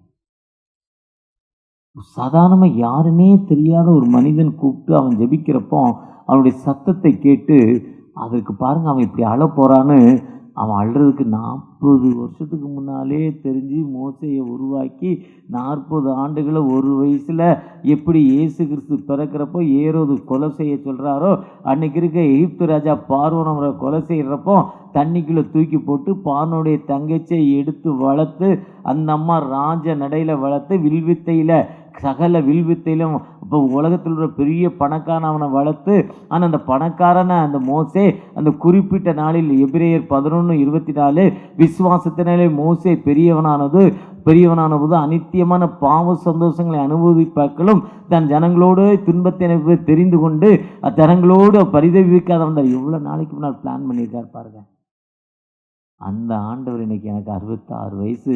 சாதாரணமாக யாருன்னே தெரியாத ஒரு மனிதன் கூப்பிட்டு அவன் ஜெபிக்கிறப்போ அவனுடைய சத்தத்தை கேட்டு அதற்கு பாருங்க அவன் இப்படி அழ போறான்னு அவன் அழுறதுக்கு 40 வருஷத்துக்கு முன்னாலே தெரிஞ்சு மோசையை உருவாக்கி 40 ஆண்டுகளை ஒரு வயசில் எப்படி இயேசு கிறிஸ்து பிறக்கிறப்போ ஏரோது கொலை செய்ய சொல்கிறாரோ அன்னைக்கு இருக்க எகிப்து ராஜா பார்வோன் அவரை கொலை செய்கிறப்போ தண்ணிக்குள்ளே தூக்கி போட்டு பார்வோனுடைய தங்கச்சியை எடுத்து வளர்த்து அந்த அம்மா ராஜ நடையில் வளர்த்து வில்வித்தையில் சகல வில்வித்தையிலும் இப்போ உலகத்தில் உள்ள பெரிய பணக்காரன் அவனை வளர்த்து ஆனால் அந்த பணக்காரனை அந்த மோசே அந்த குறிப்பிட்ட நாளில் எபிரேயர் 11:24 விசுவாசத்தினாலே மோசே பெரியவனான போது அநித்தியமான பாவ சந்தோஷங்களை அனுபவிப்பாக்களும் தன் ஜனங்களோடு துன்பத்தை தெரிந்து கொண்டு ஜனங்களோடு பரிதவிக்காத வந்தார். எவ்வளோ நாளைக்கு முன்னால் பிளான் பண்ணியிருக்கார் பாருங்க. அந்த ஆண்டவர் இன்னைக்கு எனக்கு 66 வயசு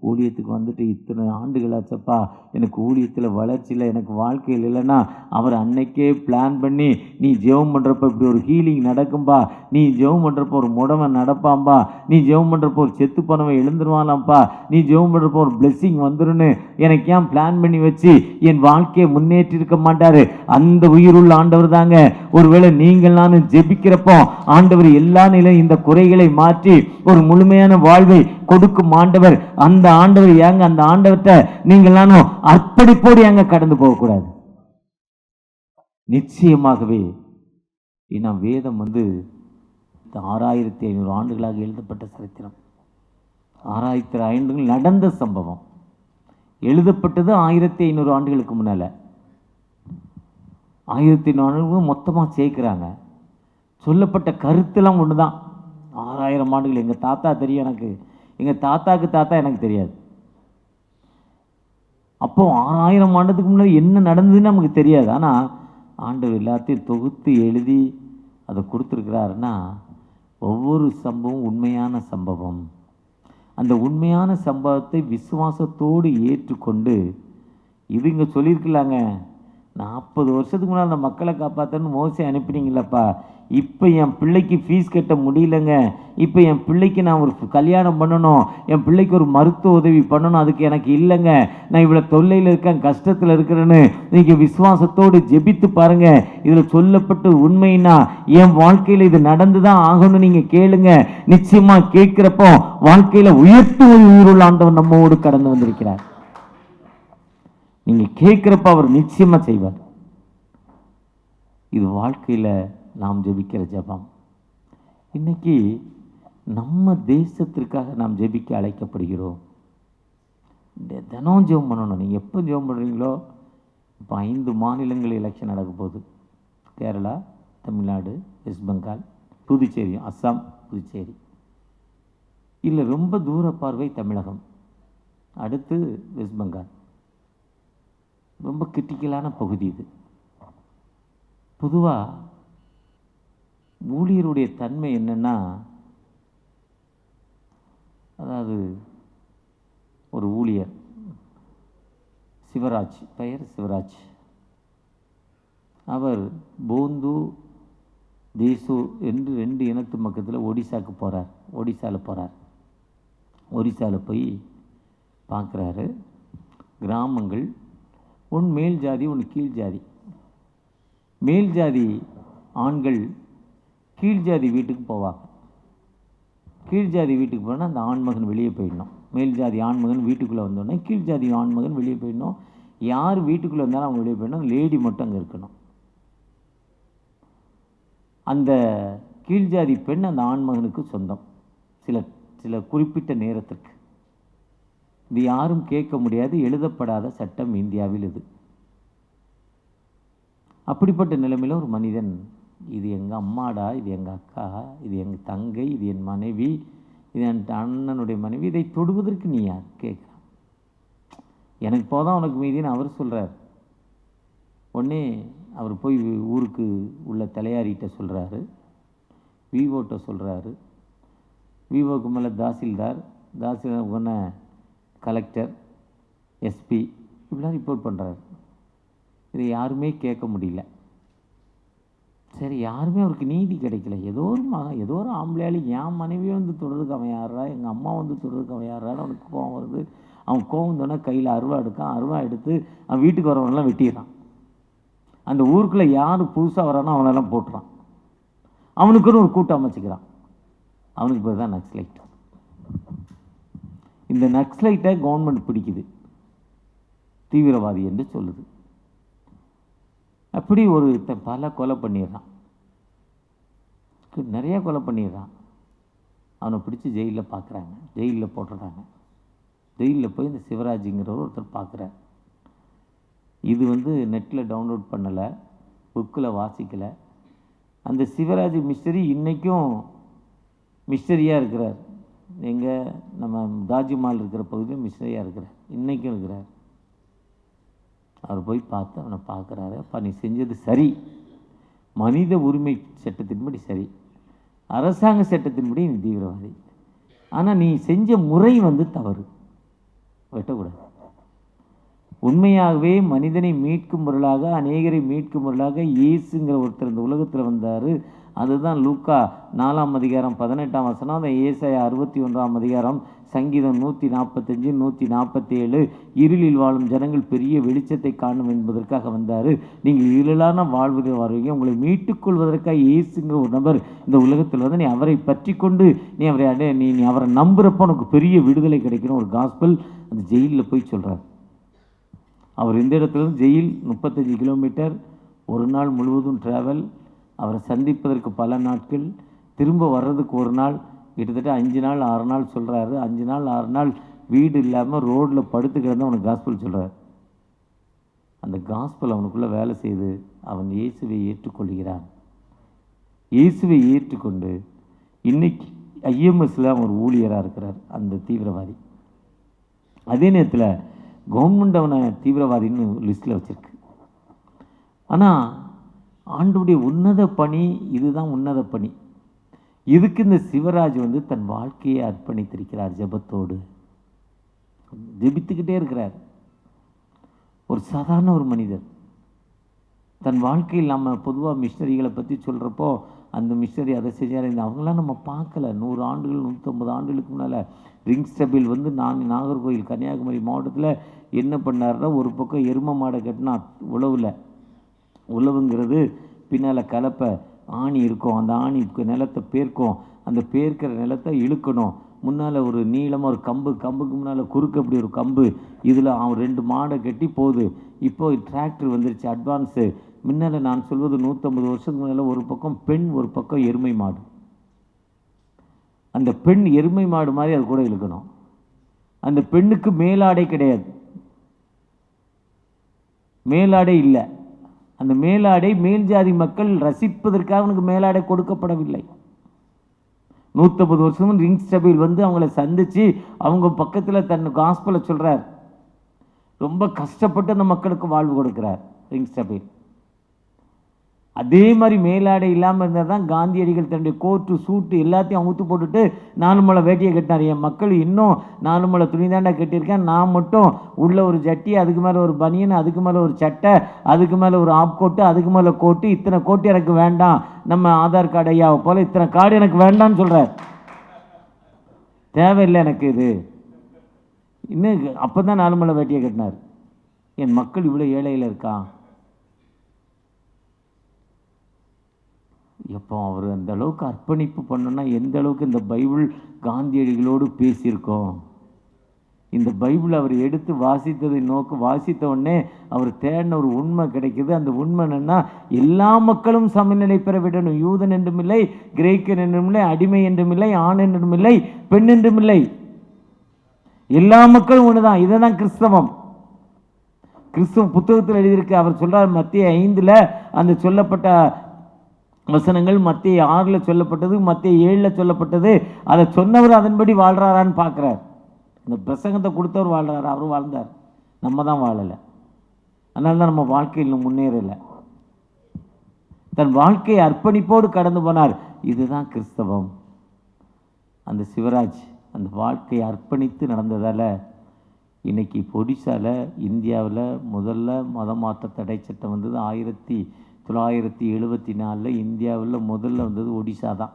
ஊழியத்துக்கு வந்துட்டு இத்தனை ஆண்டுகள் ஆச்சப்பா, எனக்கு ஊழியத்தில் வளர்ச்சியில் எனக்கு வாழ்க்கையில் இல்லைன்னா அவர் அன்னைக்கே பிளான் பண்ணி நீ ஜெபம் பண்ணுறப்ப இப்படி ஒரு ஹீலிங் நடக்கும்பா, நீ ஜெபம் பண்ணுறப்போ ஒரு முடவன் நடப்பாம்பா, நீ ஜெபம் பண்ணுறப்போ ஒரு செத்து போனவன் எழுந்துருவானாம்ப்பா, நீ ஜெபம் பண்ணுறப்போ ஒரு பிளெஸ்ஸிங் வந்துருன்னு எனக்கு ஏன் பிளான் பண்ணி வச்சு என் வாழ்க்கையை முன்னேற்றி இருக்க மாட்டார். அந்த உயிருள்ள ஆண்டவர் தாங்க. ஒருவேளை நீங்கள் நானும் ஜெபிக்கிறப்போ ஆண்டவர் எல்லா நிலையும் இந்த குறைகளை மாற்றி ஒரு முழுமையான வாழ்வை கொடுக்கும் ஆண்டவர். அந்த ஆண்டவர் ஏங்க அந்த ஆண்டவர்கிட்ட நீங்கள் நானும் அர்ப்பணிப்போடு ஏங்க கடந்து போகக்கூடாது? நிச்சயமாகவே இன்னும் வேதம் 6500 ஆண்டுகளாக எழுதப்பட்ட சரித்திரம், 6500 ஆண்டுகள் நடந்த சம்பவம். எழுதப்பட்டது 1500 ஆண்டுகளுக்கு முன்னால. 1500 ஆண்டுகள் மொத்தமாக சேர்க்கிறாங்க. சொல்லப்பட்ட கருத்தெல்லாம் ஒன்று தான். 6000 ஆண்டுகள் எங்கள் தாத்தா தெரியும் எனக்கு, எங்கள் தாத்தாக்கு தாத்தா எனக்கு தெரியாது. அப்போ 6000 ஆண்டுக்கு முன்னாடி என்ன நடந்ததுன்னு நமக்கு தெரியாது. ஆனால் ஆண்டவர் எல்லாத்தையும் தொகுத்து எழுதி அதை கொடுத்துருக்கிறாருன்னா ஒவ்வொரு சம்பவம் உண்மையான சம்பவம். அந்த உண்மையான சம்பவத்தை விசுவாசத்தோடு ஏற்றுக்கொண்டு இது இங்கே சொல்லியிருக்கலாங்க, 40 வருஷத்துக்கு முன்னால் அந்த மக்களை காப்பாற்றன்னு மோசே அனுப்பினீங்களப்பா, இப்போ என் பிள்ளைக்கு ஃபீஸ் கட்ட முடியலங்க, இப்போ என் பிள்ளைக்கு நான் ஒரு கல்யாணம் பண்ணணும், என் பிள்ளைக்கு ஒரு மருத்துவ உதவி பண்ணணும், அதுக்கு எனக்கு இல்லைங்க, நான் இவ்வளோ தொல்லையில் இருக்கேன், கஷ்டத்தில் இருக்கிறேன்னு நீங்கள் விசுவாசத்தோடு ஜெபித்து பாருங்கள். இதில் சொல்லப்பட்டு உண்மைன்னா என் வாழ்க்கையில் இது நடந்து தான் ஆகணும்னு நீங்கள் கேளுங்க. நிச்சயமாக கேட்குறப்போ வாழ்க்கையில் உயிருள்ள ஆண்டவர் நம்மோடு கடந்து வந்திருக்கிறார். நீங்கள் கேட்குறப்ப அவர் நிச்சயமாக செய்வார். இது வாழ்க்கையில் நாம் ஜெபிக்கிற ஜெபம். இன்னைக்கு நம்ம தேசத்திற்காக நாம் ஜெபிக்க அழைக்கப்படுகிறோம். தினம் ஜெபம் பண்ணணும். நீங்கள் எப்போ ஜெபம் பண்ணுறீங்களோ, இப்போ 5 மாநிலங்கள் எலெக்ஷன் நடக்க போகுது. கேரளா, தமிழ்நாடு, வெஸ்ட் பெங்கால், புதுச்சேரி, அஸ்ஸாம், புதுச்சேரி. இல்லை ரொம்ப தூர பார்வை தமிழகம், அடுத்து வெஸ்ட் பெங்கால். ரொம்ப கிரிட்டிக்கலான பகுதி இது. பொதுவாக ஊழியருடைய தன்மை என்னென்னா, அதாவது ஒரு ஊழியர் சிவராஜ், பெயர் சிவராஜ், அவர் போந்து தேசு என்று 2 இனத்து பக்கத்தில் ஒடிசாவுக்கு போகிறார். ஒடிசாவில் போய் பார்க்குறாரு. கிராமங்கள், ஒன்று மேல் ஜாதி, ஒன்று கீழ் ஜாதி. மேல் ஜாதி ஆண்கள் கீழ் ஜாதி வீட்டுக்கு போவாங்க. கீழ் ஜாதி வீட்டுக்கு போனால் அந்த ஆண்மகன் வெளியே போயிடணும். மேல் ஜாதி ஆண்மகன் வீட்டுக்குள்ளே வந்தோடனே கீழ் ஜாதி ஆண்மகன் வெளியே போயிடணும். யார் வீட்டுக்குள்ளே இருந்தாலும் அவங்க வெளியே போயிடணும். லேடி மட்டும் அங்கே இருக்கணும். அந்த கீழ் ஜாதி பெண் அந்த ஆண்மகனுக்கு சொந்தம் சில குறிப்பிட்ட நேரத்திற்கு. இது யாரும் கேட்க முடியாது, எழுதப்படாத சட்டம் இந்தியாவில் இது. அப்படிப்பட்ட நிலைமையில் ஒரு மனிதன், இது எங்கள் அம்மாடா, இது எங்கள் அக்கா, இது எங்கள் தங்கை, இது என் மனைவி, இது என் அண்ணனுடைய மனைவி, இதை தொடுவதற்கு நீ யார் கேட்குறான்? எனக்கு போதான் உனக்கு மீதின்னு அவர் சொல்கிறார். உடனே அவர் போய் ஊருக்கு உள்ள தலையாரிகிட்ட சொல்கிறாரு, விவோட்ட சொல்கிறாரு. விவோக்கு மேலே தாசில்தார் உடனே கலெக்டர், எஸ்பி இப்படிலாம் ரிப்போர்ட் பண்ணுறாரு. இதை யாருமே கேட்க முடியல. சரி, யாருமே அவருக்கு நீதி கிடைக்கல. ஏதோ ஒரு மகன், ஏதோ ஒரு ஆம்பளையாளி என் மனைவியே வந்து தொடுறதுக்கு அவன் யார்றா, எங்கள் அம்மா வந்து தொடுறதுக்கு அவன் யார்றான்னு அவனுக்கு கோவம் வருது. அவன் கோவம் வந்தோடனே கையில் அருவா எடுக்கான். அருவா எடுத்து அவன் வீட்டுக்கு வரவனெல்லாம் வெட்டிடுறான். அந்த ஊருக்குள்ளே யார் புதுசாக வரானோ அவனெல்லாம் போட்டுறான். அவனுக்குன்னு ஒரு கூட்டம் அமைச்சிக்கிறான். அவனுக்கு பேர் தான் நக்ஸலைட். இந்த நக்ஸலைட்டை கவர்மெண்ட் பிடிக்குது, தீவிரவாதி என்று சொல்லுது. அப்படி ஒரு பல கொலை பண்ணிடுறான், நிறைய கொலை பண்ணிடுறான். அவனை பிடிச்சி ஜெயிலில் பார்க்குறாங்க, ஜெயிலில் போட்டுடுறாங்க. ஜெயிலில் போய் இந்த சிவராஜுங்கிறவர் ஒருத்தர் பார்க்குறார். இது நெட்டில் டவுன்லோட் பண்ணலை, புக்கில் வாசிக்கலை. அந்த சிவராஜ் மிஸ்டரி இன்றைக்கும் மிஸ்டரியாக இருக்கிறார். எங்கள் நம்ம தாஜ்மஹால் இருக்கிற பகுதியில் மிஸ்டரியாக இருக்கிறார், இன்றைக்கும் இருக்கிறார். அவர் போய் பார்த்து அவனை பார்க்குறாரு. அப்பா, நீ செஞ்சது சரி, மனித உரிமை சட்டத்தின்படி சரி, அரசாங்க சட்டத்தின்படி நீ தீவிரவாதி. ஆனால் நீ செஞ்ச முறை தவறு, வெட்டக்கூடாது. உண்மையாகவே மனிதனை மீட்கும் பொருளாக, அநேகரை மீட்கும் பொருளாக இயேசுங்கிற ஒருத்தர் இந்த உலகத்தில் வந்தார். அதுதான் லூக்கா 4ஆம் அதிகாரம் 18ஆம் வசனம், அந்த ஏசாயா 61ஆம் அதிகாரம், சங்கீதம் 145 147, இருளில் வாழும் ஜனங்கள் பெரிய வெளிச்சத்தை காணும் என்பதற்காக வந்தார். நீங்கள் இருளான வாழ்வில் வருவீங்க, உங்களை மீட்டுக்கொள்வதற்காக இயேசுங்கிற ஒரு நபர் இந்த உலகத்தில் நீ அவரை பற்றி கொண்டு நீ அவரை நீ அவரை நம்புகிறப்ப உனக்கு பெரிய விடுதலை கிடைக்கணும். ஒரு காஸ்பல் அந்த ஜெயிலில் போய் சொல்கிறார். அவர் இந்த இடத்துலேருந்து ஜெயில் 35 கிலோமீட்டர், ஒரு நாள் முழுவதும் ட்ராவல். அவரை சந்திப்பதற்கு பல நாட்கள், திரும்ப வர்றதுக்கு ஒரு நாள், கிட்டத்தட்ட 5 நாள் 6 நாள் சொல்கிறாரு. 5 நாள் 6 நாள் வீடு இல்லாமல் ரோட்டில் படுத்து கிடந்து அவனுக்கு காஸ்பல் சொல்கிறார். அந்த காஸ்பல் அவனுக்குள்ளே வேலை செய்து அவன் இயேசுவை ஏற்றுக்கொள்கிறான். இயேசுவை ஏற்றுக்கொண்டு இன்னைக்கு ஐஎம்எஸில் அவன் ஒரு ஊழியராக இருக்கிறார், அந்த தீவிரவாதி. அதே நேரத்தில் கவர்மெண்ட் அவனை தீவிரவாதின்னு லிஸ்ட்டில் வச்சுருக்கு. ஆனால் ஆண்டவருடைய உன்னத பணி இதுதான், உன்னத பணி. இதுக்கு இந்த சிவராஜ் தன் வாழ்க்கையை அர்ப்பணித்திருக்கிறார். ஜெபத்தோடு ஜெபித்துக்கிட்டே இருக்கிறார். ஒரு சாதாரண ஒரு மனிதர். தன் வாழ்க்கையில் நம்ம பொதுவாக மிஷனரிகளை பற்றி சொல்கிறப்போ அந்த மிஷனரி அதை செஞ்சார், அவங்களாம் நம்ம பார்க்கல. 100 ஆண்டுகள் 150 ஆண்டுகளுக்கு முன்னால் ரிங்ஸ்டபில் நாகர்கோவில் கன்னியாகுமரி மாவட்டத்தில் என்ன பண்ணார்னா, ஒரு பக்கம் எரும மாடை கட்டினா உழவுங்கிறது பின்னால் கலப்பை ஆணி இருக்கும், அந்த ஆணி நிலத்தை பேர்க்கும், அந்த பேர்க்கிற நிலத்தை இழுக்கணும். முன்னால் ஒரு நீளமாக ஒரு கம்புக்கு முன்னால் குறுக்கு அப்படி ஒரு கம்பு, இதில் அவன் 2 மாடை கட்டி போகுது. இப்போது டிராக்டர் வந்துருச்சு, அட்வான்ஸு. முன்னால் நான் சொல்வது 150 வருஷத்துக்கு முன்னால் ஒரு பக்கம் பெண், ஒரு பக்கம் எருமை மாடு. அந்த பெண் எருமை மாடு மாதிரி அது கூட இழுக்கணும். அந்த பெண்ணுக்கு மேலாடை கிடையாது, மேலாடை இல்லை. அந்த மேலாடை மேல் ஜாதி மக்கள் ரசிப்பதற்காக அவனுக்கு மேலாடை கொடுக்கப்படவில்லை. 150 வருஷமும் ரிங்ஸ் சபையில் அவங்கள சந்தித்து அவங்க பக்கத்தில் தன் காஸ்பலை சொல்கிறார். ரொம்ப கஷ்டப்பட்டு அந்த மக்களுக்கு வாழ்வு கொடுக்குறார் ரிங்ஸ் சபையில். அதே மாதிரி மேலாடை இல்லாமல் இருந்தால் தான் காந்தியடிகள் தன்னுடைய கோட்டு சூட்டு எல்லாத்தையும் அவுத்து போட்டுட்டு 4 முழ வேட்டியை கட்டினார். என் மக்கள் இன்னும் 4 முழ துணி தாண்டா கட்டியிருக்கேன், நான் மட்டும் உள்ள ஒரு ஜட்டி, அதுக்கு மேலே ஒரு பனியன், அதுக்கு மேலே ஒரு சட்டை, அதுக்கு மேலே ஒரு ஆப் கோட்டு, அதுக்கு மேலே கோட்டு, இத்தனை கோட்டு எனக்கு வேண்டாம், நம்ம ஆதார் கார்டு ஐயாவை போல் இத்தனை கார்டு எனக்கு வேண்டாம்னு சொல்கிறார். தேவையில்லை எனக்கு இது. இன்னும் அப்போ தான் 4 முழ வேட்டியை கட்டினார். என் மக்கள் இவ்வளோ ஏழையில் இருக்கான். எப்போ அவர் அந்த அளவுக்கு அர்ப்பணிப்பு பண்ணணும்னா எந்த அளவுக்கு இந்த பைபிள் காந்தியடிகளோடு பேசியிருக்கோம். இந்த பைபிள் அவர் எடுத்து வாசித்த உடனே அவர் தேடின ஒரு உண்மை கிடைக்குது. அந்த உண்மை என்னன்னா, எல்லா மக்களும் சமநிலை பெற விடணும். யூதன் என்றும் இல்லை, கிரேக்கன் என்றும் இல்லை, அடிமை என்றும் இல்லை, ஆண் என்றும் இல்லை, பெண் என்றும் இல்லை, எல்லா மக்களும் ஒண்ணுதான். இதுதான் கிறிஸ்தவம். கிறிஸ்துவ புத்தகத்தில் எழுதியிருக்கு. அவர் சொல்றார் மத்திய 5 அந்த சொல்லப்பட்ட வசனங்கள் மத்திய 6 சொல்லப்பட்டது, மத்திய 7 சொல்லப்பட்டது. அதை சொன்னவர் அதன்படி வாழ்றாரான்னு பார்க்குறார். இந்த பிரசங்கத்தை கொடுத்தவர் வாழ்றாரு, அவர் வாழ்ந்தார், நம்ம தான் வாழலை. அதனால தான் நம்ம வாழ்க்கையில் முன்னேறலை. தன் வாழ்க்கையை அர்ப்பணிப்போடு கடந்து போனார். இதுதான் கிறிஸ்தவம். அந்த சிவராஜ் அந்த வாழ்க்கையை அர்ப்பணித்து நடந்ததால் இன்னைக்கு ஒடிசாவில் இந்தியாவில் முதல்ல மத மாற்ற தடை சட்டம் வந்தது 1974 இந்தியாவில் முதல்ல வந்தது ஒடிசா தான்.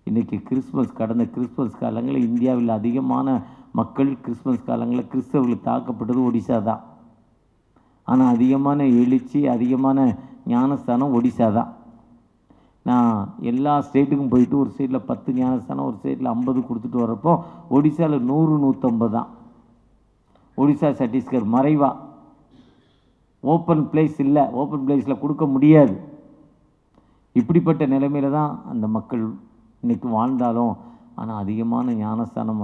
இன்றைக்கி கடந்த கிறிஸ்மஸ் காலங்களில் இந்தியாவில் அதிகமான மக்கள் கிறிஸ்மஸ் காலங்களில் கிறிஸ்தவர்கள் தாக்கப்பட்டது ஒடிசா தான். ஆனால் அதிகமான எழுச்சி, அதிகமான ஞானஸ்தானம் ஒடிசா தான். நான் எல்லா ஸ்டேட்டுக்கும் போயிட்டு ஒரு ஸ்டேட்டில் 10 ஞானஸ்தானம், ஒரு ஸ்டேட்டில் 50 கொடுத்துட்டு வரப்போ ஒடிசாவில் 100, 150 தான். ஒடிசா, சத்தீஸ்கர் மறைவா, ஓப்பன் பிளேஸ் இல்லை, ஓப்பன் பிளேஸில் கொடுக்க முடியாது. இப்படிப்பட்ட நிலைமையில் தான் அந்த மக்கள் இன்றைக்கி வாழ்ந்தாலும், ஆனால் அதிகமான ஞானஸ்தானம்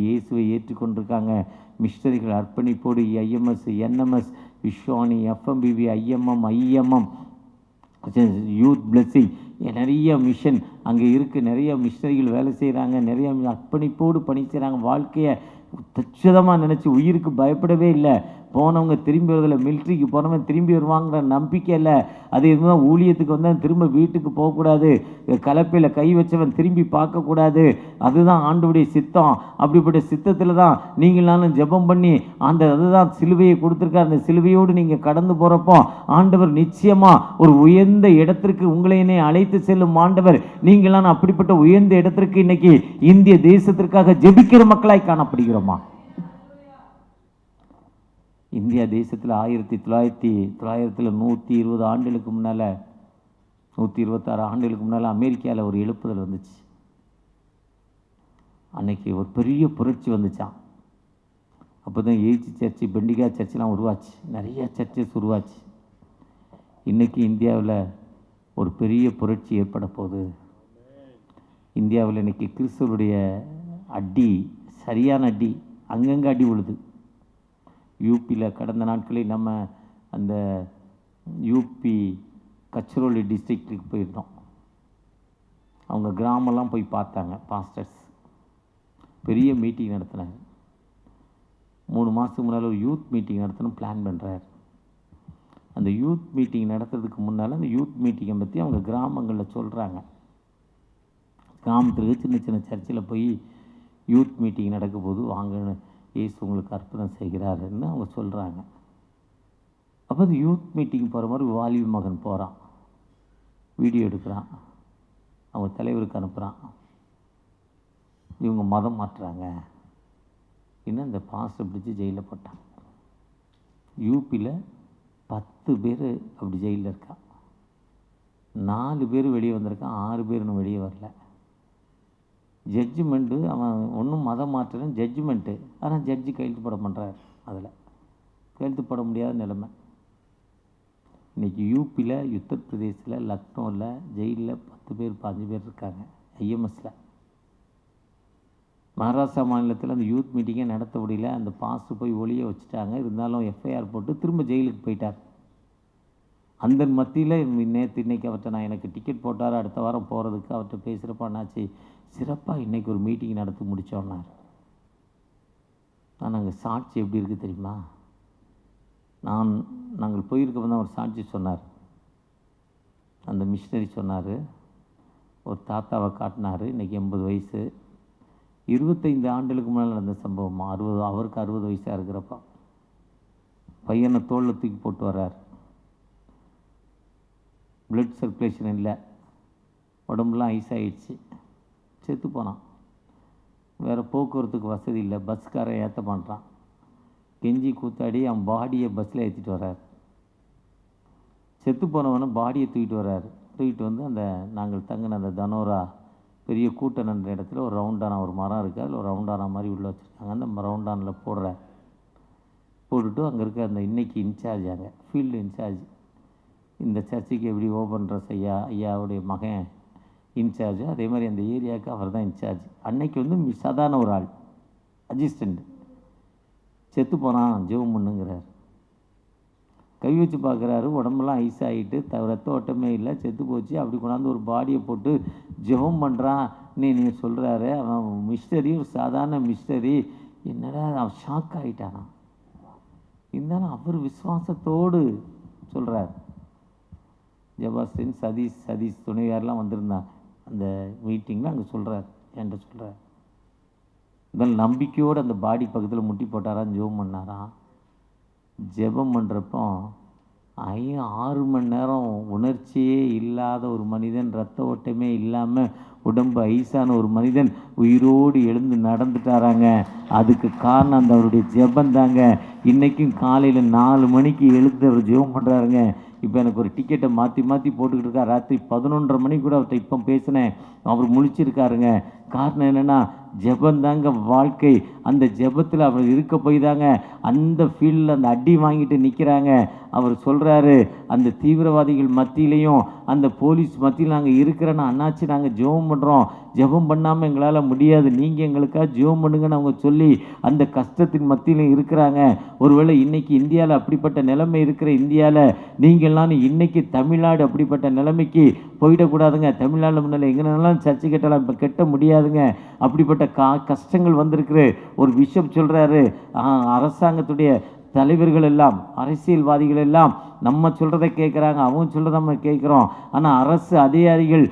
இயேசுவை ஏற்றுக்கொண்டிருக்காங்க. மிஷனரிகள் அர்ப்பணிப்போடு IMS, NMS, விஸ்வானி, FMBB, IMM, youth blessing, நிறைய மிஷன் அங்கே இருக்குது. நிறைய மிஷனரிகள் வேலை செய்கிறாங்க, நிறைய அர்ப்பணிப்போடு பணி செய்கிறாங்க. வாழ்க்கையை துச்சதமாக நினச்சி உயிருக்கு பயப்படவே இல்லை. போனவங்க திரும்பி வருதில்லை. மிலிட்ரிக்கு போனவங்க திரும்பி வருவாங்கிற நம்பிக்கை இல்லை. அது இருந்தால் ஊழியத்துக்கு வந்தால் திரும்ப வீட்டுக்கு போகக்கூடாது, கலப்பையில் கை வச்சவன் திரும்பி பார்க்கக்கூடாது. அதுதான் ஆண்டவருடைய சித்தம். அப்படிப்பட்ட சித்தத்தில் தான் நீங்களாலும் ஜெபம் பண்ணி அதுதான் சிலுவையை கொடுத்துருக்கார். அந்த சிலுவையோடு நீங்கள் கடந்து போகிறப்போ ஆண்டவர் நிச்சயமாக ஒரு உயர்ந்த இடத்திற்கு உங்களையே அழைத்து செல்லும் ஆண்டவர். நீங்களாம் அப்படிப்பட்ட உயர்ந்த இடத்திற்கு இன்னைக்கு இந்திய தேசத்திற்காக ஜெபிக்கிற மக்களாய் காணப்படுகிறோமா? இந்தியா தேசத்தில் 120 ஆண்டுகளுக்கு முன்னால், 126 ஆண்டுகளுக்கு முன்னால் அமெரிக்காவில் ஒரு எழுப்புதல் வந்துச்சு. அன்னைக்கு ஒரு பெரிய புரட்சி வந்துச்சான். அப்போ தான் ஏசி சர்ச்சு, பெண்டிகா சர்ச்செலாம் உருவாச்சு, நிறைய சர்ச்சஸ் உருவாச்சு. இன்றைக்கி இந்தியாவில் ஒரு பெரிய புரட்சி ஏற்பட போகுது. இந்தியாவில் இன்றைக்கி கிறிஸ்துவருடைய அடி, சரியான அடி, அங்கங்கே அடி விழுது. யூபியில் கடந்த நாட்களில் நம்ம அந்த யூபி கச்ரோலி டிஸ்ட்ரிக்ட்டுக்கு போயிருந்தோம். அவங்க கிராமம்லாம் போய் பார்த்தாங்க. பாஸ்டர்ஸ் பெரிய மீட்டிங் நடத்தினார். 3 மாதத்துக்கு முன்னால் ஒரு யூத் மீட்டிங் நடத்தணும் பிளான் பண்ணுறார். அந்த யூத் மீட்டிங் நடத்துறதுக்கு முன்னால் அந்த யூத் மீட்டிங்கை பற்றி அவங்க கிராமங்களில் சொல்கிறாங்க. கிராமத்துக்கு சின்ன சின்ன சர்ச்சில் போய் யூத் மீட்டிங் நடக்கும் போது வாங்கன்னு இயேசு உங்களுக்கு அற்புதம் செய்கிறாருன்னு அவங்க சொல்கிறாங்க. அப்போ அது யூத் மீட்டிங் போகிற மாதிரி வாலிப மகன் போகிறான், வீடியோ எடுக்கிறான், அவங்க தலைவருக்கு அனுப்புகிறான். இவங்க மதம் மாற்றுறாங்க. இன்னும் இந்த பாஸ்டர் பிடிச்சி ஜெயிலில் போட்டான். யூபியில் 10 பேர் அப்படி ஜெயிலில் இருக்கான். 4 பேர் வெளியே வந்திருக்கான், 6 பேர் இன்னும் வெளியே வரல. ஜட்ஜ்மெண்ட்டு அவன் ஒன்றும் மதம் மாற்றணும் ஜட்ஜ்மெண்ட்டு, ஆனால் ஜட்ஜி கையெழுத்து போட பண்ணுறாரு. அதில் கையெழுத்து போட முடியாத நிலைமை. இன்றைக்கி யூபியில், உத்தரப்பிரதேசில், லக்னோவில் ஜெயிலில் 10 பேர் 15 பேர் இருக்காங்க. IMSல மகாராஷ்டிரா மாநிலத்தில் அந்த யூத் மீட்டிங்கை நடத்த முடியல. அந்த பாஸ்ட்டு போய் ஒளிய வச்சுட்டாங்க. இருந்தாலும் FIR போட்டு திரும்ப ஜெயிலுக்கு போயிட்டார். அந்த மத்தியில் இன்னைக்கு அவர்கிட்ட நான் எனக்கு டிக்கெட் போட்டார் அடுத்த வாரம் போகிறதுக்கு. அவர்கிட்ட பேசுகிறப்ப என்னாச்சு, சிறப்பாக இன்றைக்கி ஒரு மீட்டிங் நடத்தி முடித்தோன்னார். நான் அங்கே சாட்சி எப்படி இருக்குது தெரியுமா? நாங்கள் போயிருக்கப்போ தான் ஒரு சாட்சி சொன்னார். அந்த மிஷினரி சொன்னார், ஒரு தாத்தாவை காட்டினார். இன்றைக்கி 80 வயசு. 25 ஆண்டுகளுக்கு முன்னால் நடந்த சம்பவம். அவருக்கு 60 வயசாக இருக்கிறப்ப பையனை தோளில் தூக்கி போட்டு வர்றார். பிளட் சர்க்குலேஷன் இல்லை, உடம்புலாம் ஐஸ் ஆகிடுச்சு, செத்து போனான். வேறு போக்குவரத்துக்கு வசதி இல்லை, பஸ்காரன் ஏற்ற பண்ணுறான். கெஞ்சி கூத்தாடி அவன் பாடியை பஸ்ஸில் ஏற்றிட்டு வர்றார். செத்து போனவனை பாடியை தூக்கிட்டு வர்றார். தூக்கிட்டு வந்து அந்த நாங்கள் தங்கின அந்த தனோரா பெரிய கூட்டம் நன்ற இடத்துல ஒரு ரவுண்டான ஒரு மரம் இருக்குது. அதில் ஒரு ரவுண்டான மாதிரி உள்ளே வச்சுருக்காங்க. அந்த ரவுண்டானில் போடுறார். போட்டுட்டு அங்கே இருக்க அந்த இன்றைக்கி இன்சார்ஜ், அங்கே ஃபீல்டு இன்சார்ஜ், இந்த சர்ச்சுக்கு எப்படி ஓப்பன் ட்ரெஸ் ஐயாவுடைய மகன் இன்சார்ஜ், அதே மாதிரி அந்த ஏரியாவுக்கு அவர் தான் இன்சார்ஜ். அன்னைக்கு வந்து சாதாரண ஒரு ஆள் அசிஸ்டண்ட் செத்து போனான், ஜெபம் பண்ணுங்கிறார். கை வச்சு பார்க்குறாரு, உடம்பெல்லாம் ஐஸ் ஆகிட்டு ரத்த ஓட்டமே இல்லை, செத்து போச்சு. அப்படி கொண்டாந்து ஒரு பாடியை போட்டு ஜெபம் பண்ணுறான். நீ சொல்கிறாரு. அவன் மிஸ்டரி, ஒரு சாதாரண மிஸ்டரி. என்னடா அவன் ஷாக் ஆகிட்டானா. இருந்தாலும் அவர் விசுவாசத்தோடு சொல்கிறார். ஜபாஸ்டின் சதீஷ் துணைவியாரெலாம் வந்திருந்தாங்க அந்த மீட்டிங்கில். அங்கே சொல்கிறார், என்கிட்ட சொல்கிறார், இதெல்லாம் நம்பிக்கையோடு அந்த பாடி பக்கத்தில் முட்டி போட்டாரான், ஜெபம் பண்ணாரான். ஜெபம் பண்ணுறப்போ 6 மணி நேரம் உணர்ச்சியே இல்லாத ஒரு மனிதன், ரத்த ஓட்டமே இல்லாமல் உடம்பு ஐஸான ஒரு மனிதன் உயிரோடு எழுந்து நடந்துட்டாராங்க. அதுக்கு காரணம் அந்த அவருடைய ஜெபந்தாங்க. இன்றைக்கும் காலையில் 4 மணிக்கு எழுந்து அவர் ஜெபம் பண்ணுறாருங்க. இப்போ எனக்கு ஒரு டிக்கெட்டை மாற்றி மாற்றி போட்டுக்கிட்டு இருக்கார். ராத்திரி 11:30 மணிக்கு கூட அவர்கிட்ட இப்போ பேசினேன். அவர் முழிச்சிருக்காருங்க. காரணம் என்னென்னா ஜெபந்தாங்க வாழ்க்கை. அந்த ஜெபத்தில் அவர் இருக்க போய் தாங்க அந்த ஃபீல்டில் அந்த அடி வாங்கிட்டு நிற்கிறாங்க. அவர் சொல்கிறாரு, அந்த தீவிரவாதிகள் மத்தியிலையும் அந்த போலீஸ் மத்தியில் நாங்கள் இருக்கிறேன்னா, அண்ணாச்சி நாங்கள் ஜெபம் பண்ணுறோம், ஜெபம் பண்ணாமல் எங்களால் முடியாது, நீங்கள் எங்களுக்காக ஜெபம் பண்ணுங்கன்னு அவங்க சொல்லி அந்த கஷ்டத்தின் மத்தியிலும் இருக்கிறாங்க. ஒருவேளை இன்றைக்கி இந்தியாவில் அப்படிப்பட்ட நிலைமை இருக்கிற இந்தியாவில் நீங்கள்லாம் இன்றைக்கி தமிழ்நாடு அப்படிப்பட்ட நிலைமைக்கு போயிடக்கூடாதுங்க. தமிழ்நாட்டில் முன்னால் எங்கேனாலும் சர்ச்சை கட்டலாம், இப்போ கட்ட முடியாதுங்க. அப்படிப்பட்ட கஷ்டங்கள் வந்திருக்கு. ஒரு பிஷப் சொல்கிறாரு, அரசாங்கத்துடைய தலைவர்கள் எல்லாம், அரசியல்வாதிகள் எல்லாம் நம்ம சொல்கிறத கேட்குறாங்க, அவங்க சொல்கிறத நம்ம கேட்குறோம். ஆனால் அரசு அதிகாரிகள்,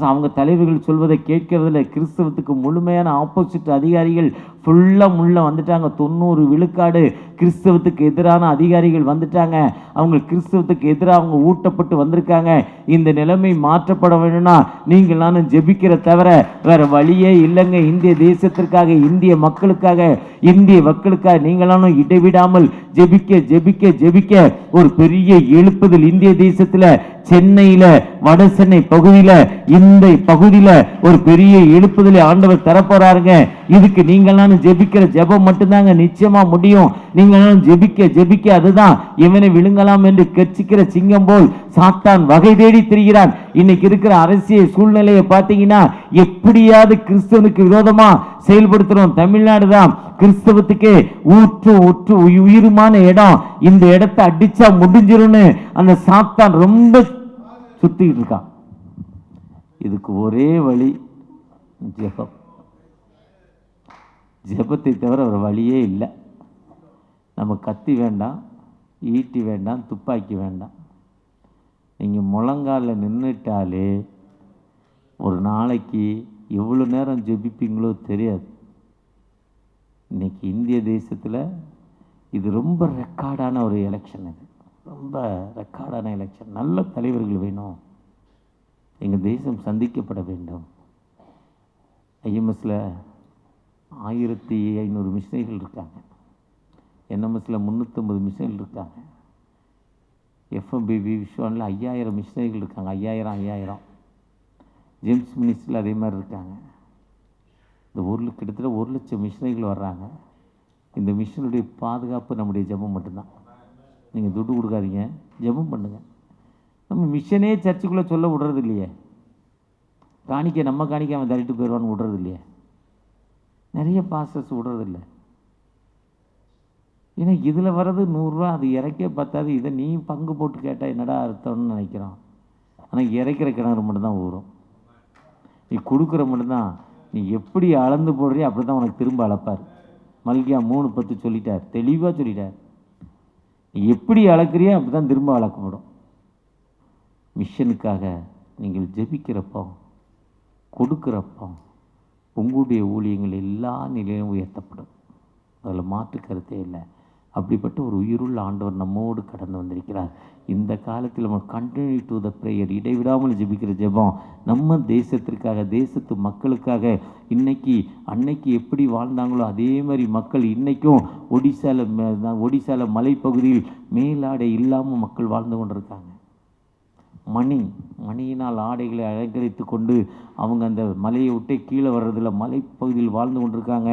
அவங்க தலைவர்கள் சொல்வதை கேட்கறதில்ல. கிறிஸ்தவத்துக்கு முழுமையான ஆப்போசிட் அதிகாரிகள் ஃபுல்லாக வந்துட்டாங்க. 90 விழுக்காடு கிறிஸ்தவத்துக்கு எதிரான அதிகாரிகள் வந்துட்டாங்க. அவங்க கிறிஸ்தவத்துக்கு எதிராக அவங்க ஊட்டப்பட்டு வந்திருக்காங்க. இந்த நிலைமை மாற்றப்பட வேணும்னா நீங்கள் நானும் ஜெபிக்கிற தவிர வேறு வழியே இல்லைங்க. இந்திய தேசத்திற்காக, இந்திய மக்களுக்காக நீங்களானும் இடைவிடாமல் ஜெபிக்க ஜெபிக்க ஜெபிக்க ஒரு பெரிய எழுப்புதல் இந்திய தேசத்துல, சென்னையில, வட சென்னை பகுதியில, இந்த பகுதியில ஒரு பெரிய எழுப்புதலை ஆண்டவர் தரப்போறாருங்க. இதுக்கு நீங்களானும் ஜெபிக்கிற ஜெபம் மட்டும்தாங்க நிச்சயமா முடியும். நீங்களானும் ஜெபிக்க ஜெபிக்க, அதுதான் இவனை விழுங்கலாம் என்று கட்சிக்கிற சிங்கம் போல் சாத்தான் வகை தேடி திரிகிறான். இன்னைக்கு இருக்கிற அரசியல் சூழ்நிலையை பார்த்தீங்கன்னா, எப்படியாவது கிறிஸ்தவனுக்கு விரோதமா செயல்படுத்துறோம். தமிழ்நாடு தான் கிறிஸ்தவத்துக்கு ஊற்று உயிருமான இடம். இந்த இடத்தை அடிச்சா முடிஞ்சிரும்னு அந்த சாத்தான் ரொம்ப சுத்திட்டு இருக்கான். இதுக்கு ஒரே வழி ஜெபம். ஜெபத்தை தவிர ஒரு வழியே இல்லை. நம்ம கத்தி வேண்டாம், ஈட்டி வேண்டாம், துப்பாக்கி வேண்டாம். நீங்கள் முழங்காலில் நின்றுட்டாலே ஒரு நாளைக்கு எவ்வளோ நேரம் ஜெபிப்பீங்களோ தெரியாது. இன்றைக்கி இந்திய தேசத்தில் இது ரொம்ப ரெக்கார்டான ஒரு எலெக்ஷன். இது ரொம்ப ரெக்கார்டான எலெக்ஷன். நல்ல தலைவர்கள் வேணும். எங்கள் தேசம் சந்திக்கப்பட வேண்டும். ஐஎம்எஸில் 1500 மிஷினரிகள் இருக்காங்க. என்எம்எஸில் 350 மிஷினரிகள் இருக்காங்க. எஃப்எம்பிவி விஸ்வானில் 5000 மிஷினரிகள் இருக்காங்க. 5000 ஜேம்ஸ் மினிஸ்டரில் அதே மாதிரி இருக்காங்க. இந்த ஊரில் கிட்டத்தட்ட 1 லட்சம் மிஷினரிகள் வர்றாங்க. இந்த மிஷினுடைய பாதுகாப்பு நம்முடைய ஜெபம் மட்டும்தான். நீங்கள் துட்டு கொடுக்காதீங்க, ஜெபம் பண்ணுங்கள். நம்ம மிஷனே சர்ச்சுக்குள்ளே சொல்ல விடுறது இல்லையே. நம்ம காணிக்க அவன் தள்ளிட்டு போயிடுவான்னு விடுறது இல்லையே. நிறைய பாஸ்டர்ஸ் விடுறதில்லை. ஏன்னா இதில் வர்றது 100 ரூபா, அது இறக்கே பத்தாது. இதை நீ பங்கு போட்டு கேட்டால் என்னடா அர்த்தம்னு நினைக்கிறோம். ஆனால் இறைக்கிற கிணறு மட்டும்தான் ஊறும். நீ கொடுக்குற மட்டும்தான். நீ எப்படி அளந்து போடுறியோ அப்படி தான் உனக்கு திரும்ப அளப்பார். மல்கியா 3:10 சொல்லிட்டார், தெளிவாக சொல்லிட்டார். நீ எப்படி அளக்குறியோ அப்படி தான் திரும்ப அளக்கப்படும். மிஷனுக்காக நீங்கள் ஜெபிக்கிறப்போ, கொடுக்குறப்போ உங்களுடைய ஊழியங்கள் எல்லா நிலையிலும் உயர்த்தப்படும். அதில் மாற்று கருத்தே இல்லை. அப்படிப்பட்ட ஒரு உயிருள்ள ஆண்டவர் நம்மோடு கடந்து வந்திருக்கிறார். இந்த காலத்தில் நம்ம கண்டினியூ டு த ப்ரேயர், இடைவிடாமல் ஜெபிக்கிற ஜெபம் நம்ம தேசத்திற்காக, தேசத்து மக்களுக்காக. அன்னைக்கு எப்படி வாழ்ந்தாங்களோ அதே மாதிரி மக்கள் இன்றைக்கும் ஒடிசாவில் மலைப்பகுதியில் மேலாடை இல்லாமல் மக்கள் வாழ்ந்து கொண்டிருக்காங்க. மணியினால் ஆடைகளை அலங்கரித்து கொண்டு அவங்க அந்த மலையை விட்டே கீழே வர்றதில்ல, மலைப்பகுதியில் வாழ்ந்து கொண்டிருக்காங்க.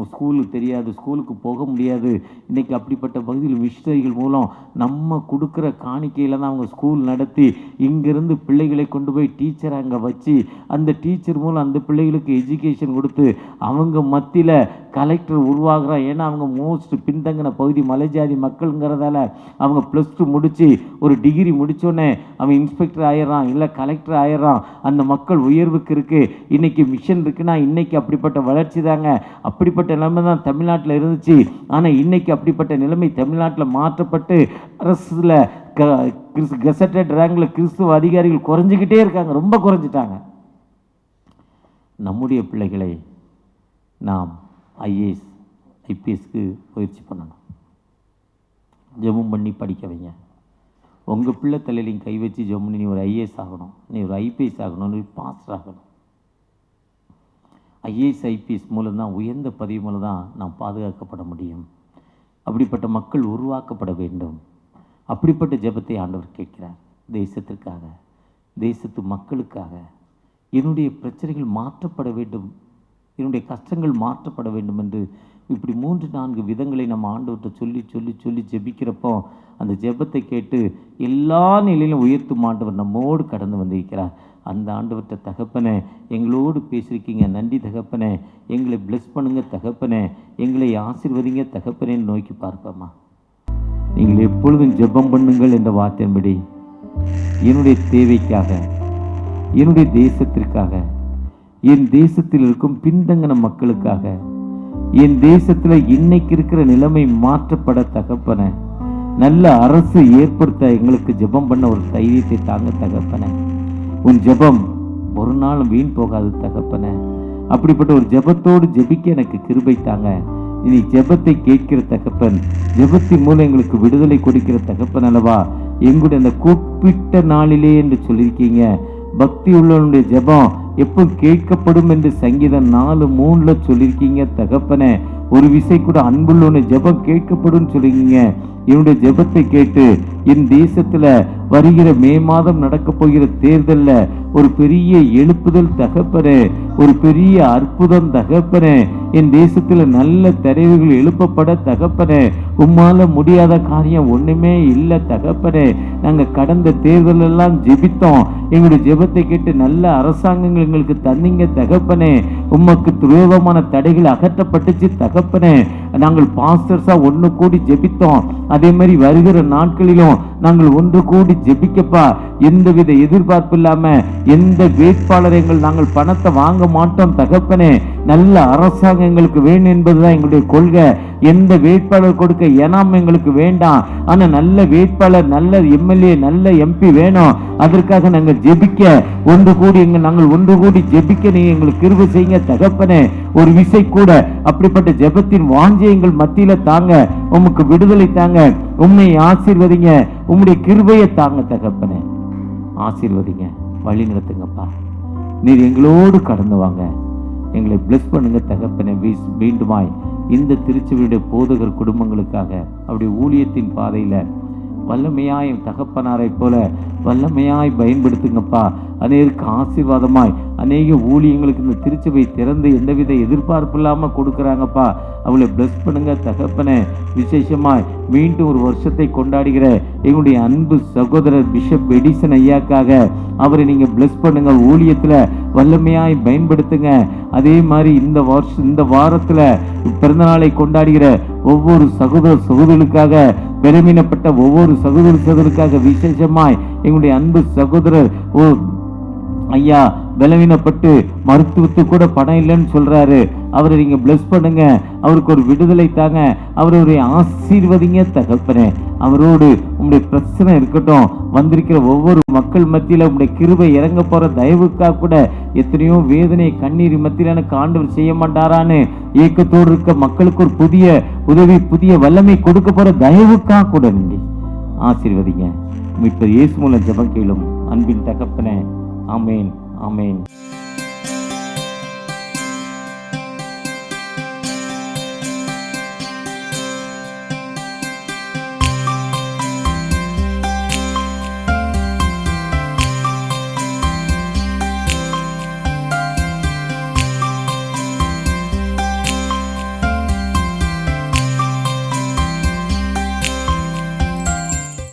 ஸ்கூலுக்கு தெரியாது, ஸ்கூலுக்கு போக முடியாது. இன்றைக்கி அப்படிப்பட்ட பகுதியில் மிஷனரிகள் மூலம் நம்ம கொடுக்குற காணிக்கையில் தான் அவங்க ஸ்கூல் நடத்தி இங்கேருந்து பிள்ளைகளை கொண்டு போய் டீச்சரை அங்கே வச்சு அந்த டீச்சர் மூலம் அந்த பிள்ளைகளுக்கு எஜுகேஷன் கொடுத்து அவங்க மத்தியில் கலெக்டர் உருவாகிறான். ஏன்னா அவங்க மோஸ்ட் பின்தங்கின பகுதி மலைஜாதி மக்களுங்கிறதால அவங்க +2 முடித்து ஒரு டிகிரி முடித்தோடனே அவன் இன்ஸ்பெக்டர் ஆயிடுறான், இல்லை கலெக்டர் ஆயிடுறான். அந்த மக்கள் உயர்வுக்கு இருக்குது. இன்றைக்கி மிஷன் இருக்குன்னா இன்றைக்கி அப்படிப்பட்ட வளர்ச்சி தாங்க. அப்படிப்பட்ட நிலைமை தான் தமிழ்நாட்டில் இருந்துச்சு. ஆனால் இன்றைக்கி அப்படிப்பட்ட நிலைமை தமிழ்நாட்டில் மாற்றப்பட்டு அரசில் கெசட்டட் ரேங்கில் கிறிஸ்துவ அதிகாரிகள் குறைஞ்சிக்கிட்டே இருக்காங்க, ரொம்ப குறைஞ்சிட்டாங்க. நம்முடைய பிள்ளைகளை நாம் ஐஏஎஸ் ஐபிஎஸ்க்கு பயிற்சி பண்ணணும். ஜெபம் பண்ணி படிக்க வைங்க. உங்கள் பிள்ளை தலையிலையும் கை வச்சு ஜெபம், நீ ஒரு ஐஏஎஸ் ஆகணும், நீ ஒரு ஐபிஎஸ் ஆகணும், நீ பாஸ்டர் ஆகணும். ஐஏஎஸ் ஐபிஎஸ் மூலம்தான், உயர்ந்த பதிவு மூலம் தான் நாம் பாதுகாக்கப்பட முடியும். அப்படிப்பட்ட மக்கள் உருவாக்கப்பட வேண்டும். அப்படிப்பட்ட ஜெபத்தை ஆண்டவர் கேட்கிறார். தேசத்திற்காக, தேசத்து மக்களுக்காக என்னுடைய பிரச்சனைகள் மாற்றப்பட வேண்டும், என்னுடைய கஷ்டங்கள் மாற்றப்பட வேண்டும் என்று இப்படி 3-4 விதங்களை நம்ம ஆண்டவர்கிட்ட சொல்லி சொல்லி சொல்லி ஜெபிக்கிறப்போ அந்த ஜெபத்தை கேட்டு எல்லா நிலையிலும் உயர்த்தும் ஆண்டவர் நம்மோடு கடந்து வந்திருக்கிறார். அந்த ஆண்டவர்கிட்ட, தகப்பனே எங்களோடு பேசியிருக்கீங்க, நன்றி தகப்பனே, எங்களை பிளஸ் பண்ணுங்க தகப்பனே, எங்களை ஆசீர்வதிங்க தகப்பனேன்னு நோக்கி பார்ப்போமா. நீங்கள் எப்பொழுதும் ஜெபம் பண்ணுங்கள் என்ற வார்த்தையின்படி என்னுடைய தேவைக்காக, என்னுடைய தேசத்திற்காக, என் தேசத்தில் இருக்கும் பின்தங்கின மக்களுக்காக, என் தேசத்தில் இன்னைக்கு இருக்கிற நிலைமை மாற்றப்பட தகப்பனே, நல்ல அரசு ஏற்படுத்த எங்களுக்கு ஜெபம் பண்ண ஒரு தைரியத்தை தாங்க தகப்பனே. உன் ஜெபம் ஒரு நாளும் வீண் போகாது தகப்பனே. அப்படிப்பட்ட ஒரு ஜெபத்தோடு ஜெபிக்க எனக்கு கிருபை தாங்க. இனி ஜெபத்தை கேட்கிற தகப்பன், ஜெபத்தின் மூலம் எங்களுக்கு விடுதலை கொடுக்கிற தகப்பன் அல்லவா. எங்களுடைய அந்த கூப்பிட்ட நாளிலே என்று சொல்லியிருக்கீங்க. பக்தி உள்ளவனுடைய ஜெபம் எப்போ கேட்கப்படும் என்று சங்கீதம் 4:3 சொல்லியிருக்கீங்க தகப்பனே. ஒரு விசை கூட அன்புள்ளவனை ஜெபம் கேட்கப்படும் சொல்லிருக்கீங்க. என்னுடைய ஜெபத்தை கேட்டு என் தேசத்துல வருகிற மே மாதம் நடக்க போகிற தேர்தல்ல ஒரு பெரிய எழுப்புதல் தகப்பனே, ஒரு பெரிய அற்புதம் தகப்பனே, என் தேசத்துல நல்ல தெரிவுகள் எழுப்பப்பட தகப்பனே. உம்மால முடியாத காரியம் ஒண்ணுமே இல்லை தகப்பனே. நாங்க கடந்த தேர்தல் எல்லாம் ஜெபித்தோம், எங்களுடைய ஜெபத்தை கேட்டு நல்ல அரசாங்கங்கள் எங்களுக்கு தந்தீங்க தகப்பனே. உமக்கு துரோகமான தடைகள் அகற்றப்பட்டுச்சு தகப்பனே. நாங்கள் பாஸ்டர்ஸா ஒன்று கூடி ஜெபித்தோம். அதே மாதிரி வருகிற நாட்களிலும் நாங்கள் ஒன்று கூடி ஜெபிக்கப்பா. எந்தவித எதிர்பார்ப்பு இல்லாம எந்த வேட்பாளர் நாங்கள் பணத்தை வாங்க மாட்டோம் தகப்பனே. நல்ல அரசாங்கம் எங்களுக்கு வேணும் என்பதுதான் எங்களுடைய கொள்கை. எந்த வேட்பாளர் கொடுக்க ஏனாம் எங்களுக்கு வேண்டாம். ஆனா நல்ல வேட்பாளர், நல்ல எம்எல்ஏ, நல்ல எம்பி வேணும். அதற்காக நாங்கள் ஜெபிக்க ஒன்று கூடி நாங்கள் ஒன்று கூடி ஜெபிக்க நீங்க எங்களுக்கு கிருபை செய்யுங்க தகப்பனே. ஒரு விசை கூட அப்படிப்பட்ட ஜெபத்தின் வாஞ்சை எங்கள் மத்தியில தாங்க. உமக்கு விடுதலை தாங்க. உம்மை ஆசீர்வதிங்க. உம்முடைய கிருபையை தாங்க தகப்பனே. ஆசீர்வதிங்க, வழி நடத்துங்கப்பா. நீர் எங்களோடு கடந்து வாங்க, எங்களை பிளஸ் பண்ணுங்க தகப்பனே. மீண்டுமாய் இந்த திருச்சபையுடைய போதகர் குடும்பங்களுக்காக அவருடைய ஊழியத்தின் பாதையில வல்லமையாய் தகப்பனாரை போல வல்லமையாய் பயன்படுத்துங்கப்பா. அநேருக்கு ஆசீர்வாதமாய் அநேக ஊழியங்களுக்கு இந்த திருச்சபை திறந்து எந்தவித எதிர்பார்ப்பு இல்லாம கொடுக்குறாங்கப்பா. அவளை பிளஸ் பண்ணுங்க தகப்பனே. விசேஷமாய் மீண்டும் ஒரு வருஷத்தை கொண்டாடுகிற எங்களுடைய அன்பு சகோதரர் பிஷப் எடிசன் ஐயாக்காக அவரை நீங்க பிளஸ் பண்ணுங்க. ஊழியத்துல வல்லமையாய் பயன்படுத்துங்க. அதே மாதிரி இந்த வாரத்துல பிறந்த நாளை கொண்டாடுகிற ஒவ்வொரு சகோதர சகோதரர்களுக்காக, பெருமினப்பட்ட ஒவ்வொரு சகோதரர்களுக்காக, விசேஷமாய் எங்களுடைய அன்பு சகோதரர் ஐயா பலவீனப்பட்டு மருத்துவத்துக்கு கூட பணம் இல்லைன்னு சொல்றாரு. அவரை நீங்க பிளஸ் பண்ணுங்க. அவருக்கு ஒரு விடுதலை தாங்க. அவருடைய ஆசீர்வதிங்க தகப்பனே. அவரோடு உங்களுடைய பிரச்சனை இருக்கட்டும். வந்திருக்கிற ஒவ்வொரு மக்கள் மத்தியில உங்களுடைய கிருபை இறங்க போற தயவுக்காக கூட எத்தனையோ வேதனை கண்ணீர் மத்தியில எனக்கு ஆண்டவர் செய்ய மாட்டாரான்னு ஏக்கத்தோடு இருக்க மக்களுக்கு ஒரு புதிய உதவி, புதிய வல்லமை கொடுக்க போற தயவுக்காக கூட நன்றி. ஆசீர்வதிங்க. மீட்பர் இயேசு மூலம் ஜெபம் கேளும் அன்பின் தகப்பனே. ஆமேன், ஆமேன்.